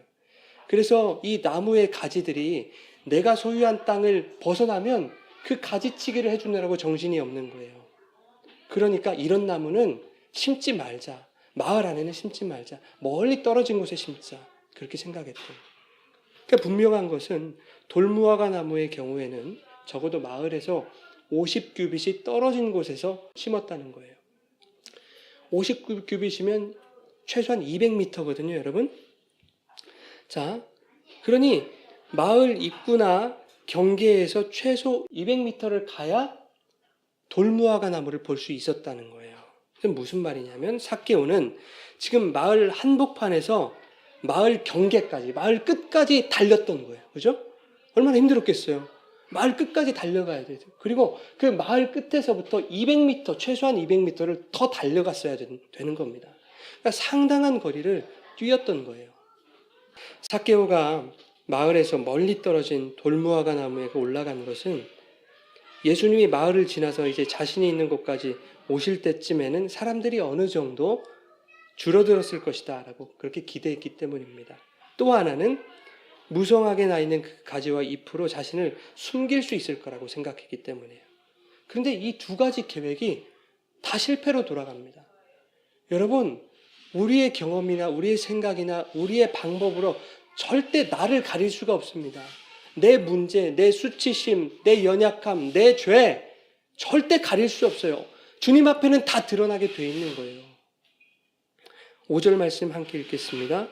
Speaker 1: 그래서 이 나무의 가지들이 내가 소유한 땅을 벗어나면 그 가지치기를 해주느라고 정신이 없는 거예요. 그러니까 이런 나무는 심지 말자. 마을 안에는 심지 말자. 멀리 떨어진 곳에 심자. 그렇게 생각했대요. 그러니까 분명한 것은 돌무화과 나무의 경우에는 적어도 마을에서 50규빗이 떨어진 곳에서 심었다는 거예요. 50규빗이면 최소한 200m거든요, 여러분. 자, 그러니 마을 입구나 경계에서 최소 200m를 가야 돌무화과 나무를 볼 수 있었다는 거예요. 그럼 무슨 말이냐면 삭개오는 지금 마을 한복판에서 마을 경계까지, 마을 끝까지 달렸던 거예요. 그죠? 얼마나 힘들었겠어요. 마을 끝까지 달려가야 돼요. 그리고 그 마을 끝에서부터 200m, 최소한 200m를 더 달려갔어야 되는 겁니다. 그러니까 상당한 거리를 뛰었던 거예요. 삭개오가 마을에서 멀리 떨어진 돌무화과 나무에 올라간 것은 예수님이 마을을 지나서 이제 자신이 있는 곳까지 오실 때쯤에는 사람들이 어느 정도 줄어들었을 것이다 라고 그렇게 기대했기 때문입니다. 또 하나는 무성하게 나 있는 그 가지와 잎으로 자신을 숨길 수 있을 거라고 생각했기 때문이에요. 그런데 이 두 가지 계획이 다 실패로 돌아갑니다. 여러분, 우리의 경험이나 우리의 생각이나 우리의 방법으로 절대 나를 가릴 수가 없습니다. 내 문제, 내 수치심, 내 연약함, 내 죄, 절대 가릴 수 없어요. 주님 앞에는 다 드러나게 돼 있는 거예요. 5절 말씀 함께 읽겠습니다.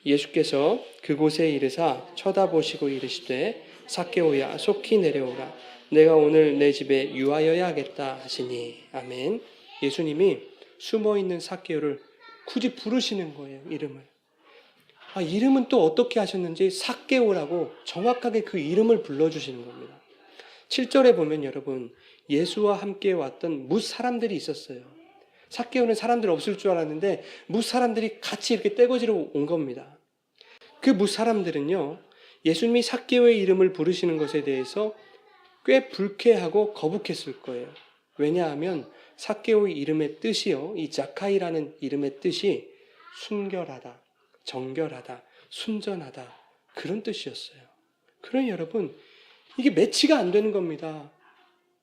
Speaker 1: 예수께서 그곳에 이르사 쳐다보시고 이르시되 삭개오야 속히 내려오라. 내가 오늘 내 집에 유하여야 하겠다 하시니. 아멘. 예수님이 숨어있는 삭개오를 굳이 부르시는 거예요. 이름을. 이름은 또 어떻게 하셨는지 삭개오라고 정확하게 그 이름을 불러주시는 겁니다. 7절에 보면 여러분 예수와 함께 왔던 뭇 사람들이 있었어요. 삭개오는 사람들 없을 줄 알았는데 뭇 사람들이 같이 이렇게 떼거지로 온 겁니다. 그 뭇 사람들은요, 예수님이 삭개오의 이름을 부르시는 것에 대해서 꽤 불쾌하고 거북했을 거예요. 왜냐하면 삭개오의 이름의 뜻이요, 이 자카이라는 이름의 뜻이 순결하다, 정결하다, 순전하다, 그런 뜻이었어요. 그러니 여러분, 이게 매치가 안 되는 겁니다.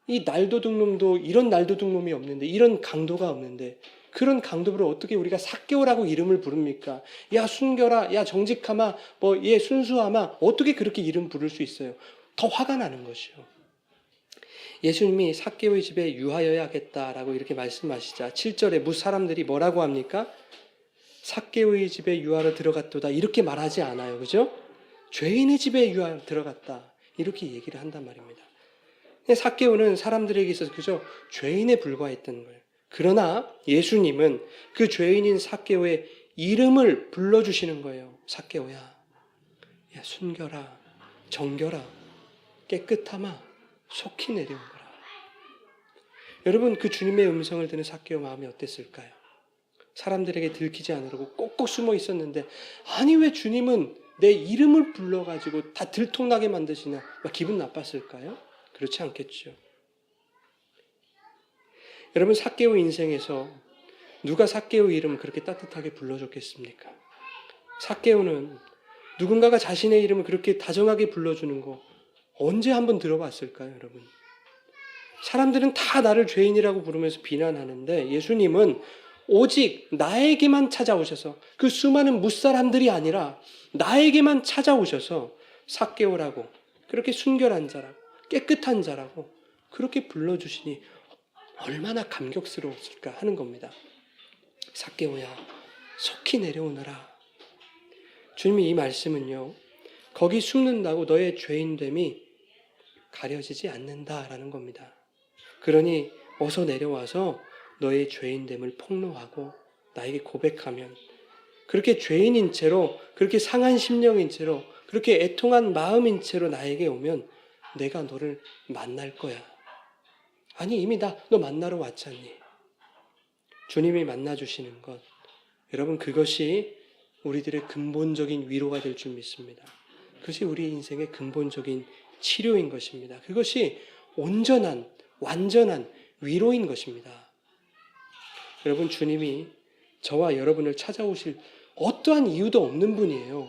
Speaker 1: 이 날도둑놈도 이런 날도둑놈이 없는데, 이런 강도가 없는데, 그런 강도를 어떻게 우리가 삭개오라고 이름을 부릅니까? 야 순결아, 야 정직하마, 얘 순수하마, 어떻게 그렇게 이름 부를 수 있어요? 더 화가 나는 것이요. 예수님이 삭개오의 집에 유하여야겠다라고 이렇게 말씀하시자 7절에 뭇 사람들이 뭐라고 합니까? 삭개오의 집에 유하러 들어갔도다 이렇게 말하지 않아요. 그죠? 죄인의 집에 유하러 들어갔다 이렇게 얘기를 한단 말입니다. 삭개오는 사람들에게 있어서 그저 죄인에 불과했던 거예요. 그러나 예수님은 그 죄인인 삭개오의 이름을 불러주시는 거예요. 삭개오야, 야 순결아, 정결아, 깨끗하마, 속히 내려오거라. 여러분 그 주님의 음성을 듣는 삭개오 마음이 어땠을까요? 사람들에게 들키지 않으려고 꼭꼭 숨어 있었는데 아니 왜 주님은 내 이름을 불러가지고 다 들통나게 만드시나 막 기분 나빴을까요? 그렇지 않겠죠. 여러분 삭개오 인생에서 누가 삭개오 이름을 그렇게 따뜻하게 불러줬겠습니까? 삭개오는 누군가가 자신의 이름을 그렇게 다정하게 불러주는 거 언제 한번 들어봤을까요, 여러분? 사람들은 다 나를 죄인이라고 부르면서 비난하는데 예수님은 오직 나에게만 찾아오셔서 그 수많은 뭇사람들이 아니라 나에게만 찾아오셔서 삭개오라고 그렇게 순결한 자라고 깨끗한 자라고 그렇게 불러주시니 얼마나 감격스러웠을까 하는 겁니다. 삭개오야 속히 내려오너라. 주님이 이 말씀은요 거기 숨는다고 너의 죄인됨이 가려지지 않는다라는 겁니다. 그러니 어서 내려와서 너의 죄인됨을 폭로하고 나에게 고백하면 그렇게 죄인인 채로 그렇게 상한 심령인 채로 그렇게 애통한 마음인 채로 나에게 오면 내가 너를 만날 거야. 아니 이미 너 만나러 왔잖니. 주님이 만나주시는 것 여러분 그것이 우리들의 근본적인 위로가 될 줄 믿습니다. 그것이 우리 인생의 근본적인 치료인 것입니다. 그것이 온전한 완전한 위로인 것입니다. 여러분 주님이 저와 여러분을 찾아오실 어떠한 이유도 없는 분이에요.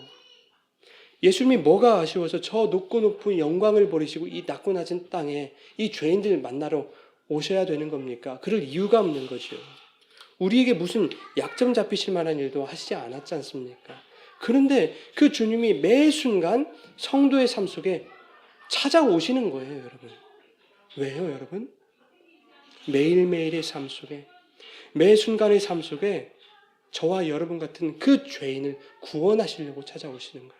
Speaker 1: 예수님이 뭐가 아쉬워서 저 높고 높은 영광을 버리시고 이 낮고 낮은 땅에 이 죄인들 만나러 오셔야 되는 겁니까? 그럴 이유가 없는 거죠. 우리에게 무슨 약점 잡히실 만한 일도 하시지 않았지 않습니까? 그런데 그 주님이 매 순간 성도의 삶 속에 찾아오시는 거예요, 여러분. 왜요, 여러분? 매일매일의 삶 속에 매 순간의 삶 속에 저와 여러분 같은 그 죄인을 구원하시려고 찾아오시는 거예요.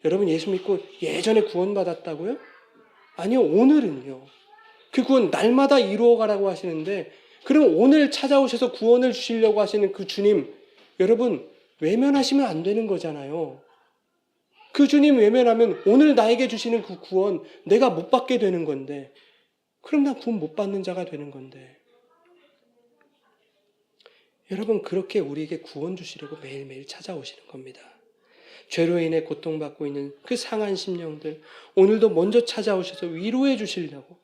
Speaker 1: 여러분 예수 믿고 예전에 구원받았다고요? 아니요, 오늘은요. 그 구원 날마다 이루어가라고 하시는데 그럼 오늘 찾아오셔서 구원을 주시려고 하시는 그 주님 여러분 외면하시면 안 되는 거잖아요. 그 주님 외면하면 오늘 나에게 주시는 그 구원 내가 못 받게 되는 건데 그럼 나 구원 못 받는 자가 되는 건데 여러분 그렇게 우리에게 구원 주시려고 매일매일 찾아오시는 겁니다. 죄로 인해 고통받고 있는 그 상한 심령들 오늘도 먼저 찾아오셔서 위로해 주시려고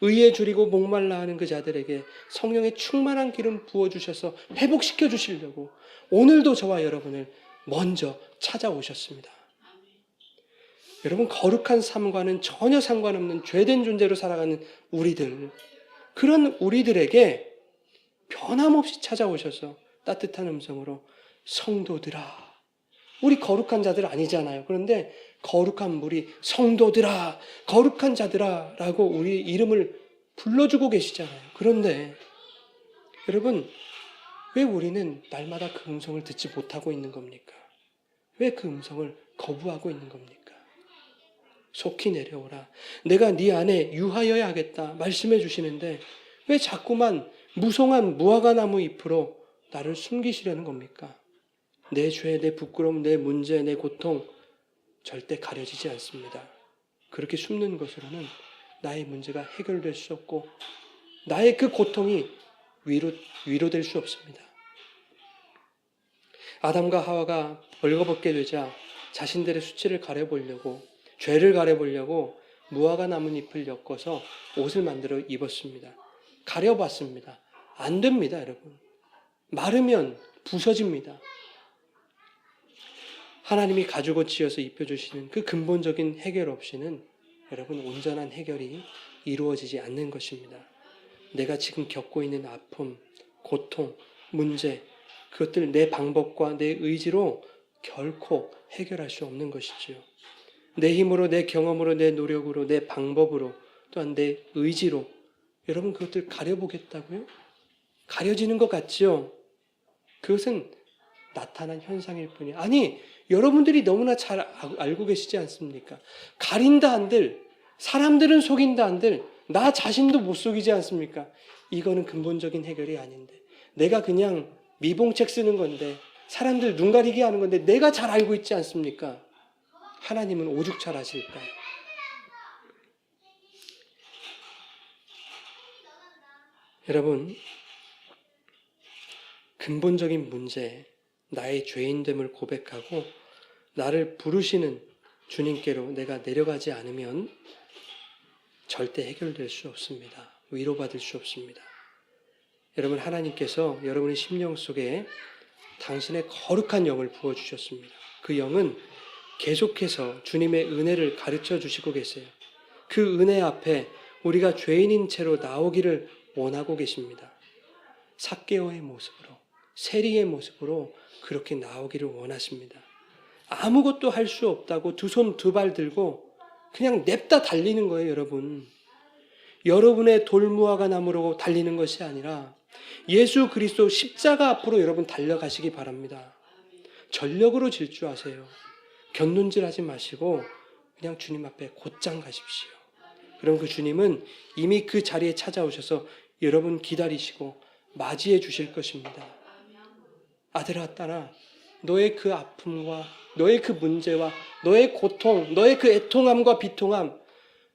Speaker 1: 의에 줄이고 목말라 하는 그 자들에게 성령의 충만한 기름 부어주셔서 회복시켜 주시려고 오늘도 저와 여러분을 먼저 찾아오셨습니다. 여러분 거룩한 삶과는 전혀 상관없는 죄된 존재로 살아가는 우리들 그런 우리들에게 변함없이 찾아오셔서 따뜻한 음성으로 성도들아 우리 거룩한 자들 아니잖아요. 그런데 거룩한 우리 성도들아 거룩한 자들아 라고 우리 이름을 불러주고 계시잖아요. 그런데 여러분, 왜 우리는 날마다 그 음성을 듣지 못하고 있는 겁니까? 왜 그 음성을 거부하고 있는 겁니까? 속히 내려오라. 내가 네 안에 유하여야 하겠다 말씀해 주시는데 왜 자꾸만 무성한 무화과나무 잎으로 나를 숨기시려는 겁니까? 내 죄, 내 부끄러움, 내 문제, 내 고통 절대 가려지지 않습니다. 그렇게 숨는 것으로는 나의 문제가 해결될 수 없고 나의 그 고통이 위로될 수 없습니다. 아담과 하와가 벌거벗게 되자 자신들의 수치를 가려보려고, 죄를 가려보려고 무화과 나뭇잎을 엮어서 옷을 만들어 입었습니다. 가려봤습니다. 안 됩니다, 여러분. 마르면 부서집니다. 하나님이 가지고 지어서 입혀주시는 그 근본적인 해결 없이는 여러분 온전한 해결이 이루어지지 않는 것입니다. 내가 지금 겪고 있는 아픔, 고통, 문제, 그것들 내 방법과 내 의지로 결코 해결할 수 없는 것이지요. 내 힘으로, 내 경험으로, 내 노력으로, 내 방법으로, 또한 내 의지로 여러분 그것들 가려보겠다고요? 가려지는 것 같지요? 그것은 나타난 현상일 뿐이에요. 아니, 여러분들이 너무나 잘 알고 계시지 않습니까? 가린다 한들, 사람들은 속인다 한들 나 자신도 못 속이지 않습니까? 이거는 근본적인 해결이 아닌데 내가 그냥 미봉책 쓰는 건데 사람들 눈 가리게 하는 건데 내가 잘 알고 있지 않습니까? 하나님은 오죽 잘 아실까요? 여러분, 근본적인 문제, 나의 죄인됨을 고백하고 나를 부르시는 주님께로 내가 내려가지 않으면 절대 해결될 수 없습니다. 위로받을 수 없습니다. 여러분, 하나님께서 여러분의 심령 속에 당신의 거룩한 영을 부어주셨습니다. 그 영은 계속해서 주님의 은혜를 가르쳐 주시고 계세요. 그 은혜 앞에 우리가 죄인인 채로 나오기를 원하고 계십니다. 삭개오의 모습으로, 세리의 모습으로 그렇게 나오기를 원하십니다. 아무것도 할 수 없다고 두 손 두 발 들고 그냥 냅다 달리는 거예요, 여러분. 여러분의 돌무화과 나무로 달리는 것이 아니라 예수 그리스도 십자가 앞으로 여러분 달려가시기 바랍니다. 전력으로 질주하세요. 곁눈질하지 마시고 그냥 주님 앞에 곧장 가십시오. 그럼 그 주님은 이미 그 자리에 찾아오셔서 여러분 기다리시고 맞이해 주실 것입니다. 아들아, 딸아, 너의 그 아픔과 너의 그 문제와 너의 고통, 너의 그 애통함과 비통함,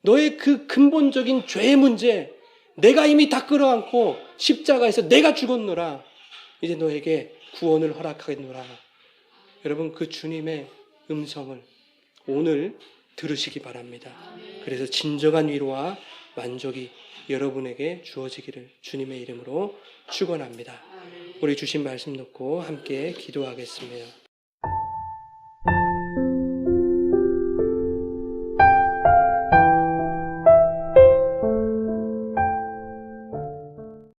Speaker 1: 너의 그 근본적인 죄의 문제 내가 이미 다 끌어안고 십자가에서 내가 죽었노라. 이제 너에게 구원을 허락하겠노라. 여러분, 그 주님의 음성을 오늘 들으시기 바랍니다. 그래서 진정한 위로와 만족이 여러분에게 주어지기를 주님의 이름으로 축원합니다. 우리 주신 말씀 놓고 함께 기도하겠습니다.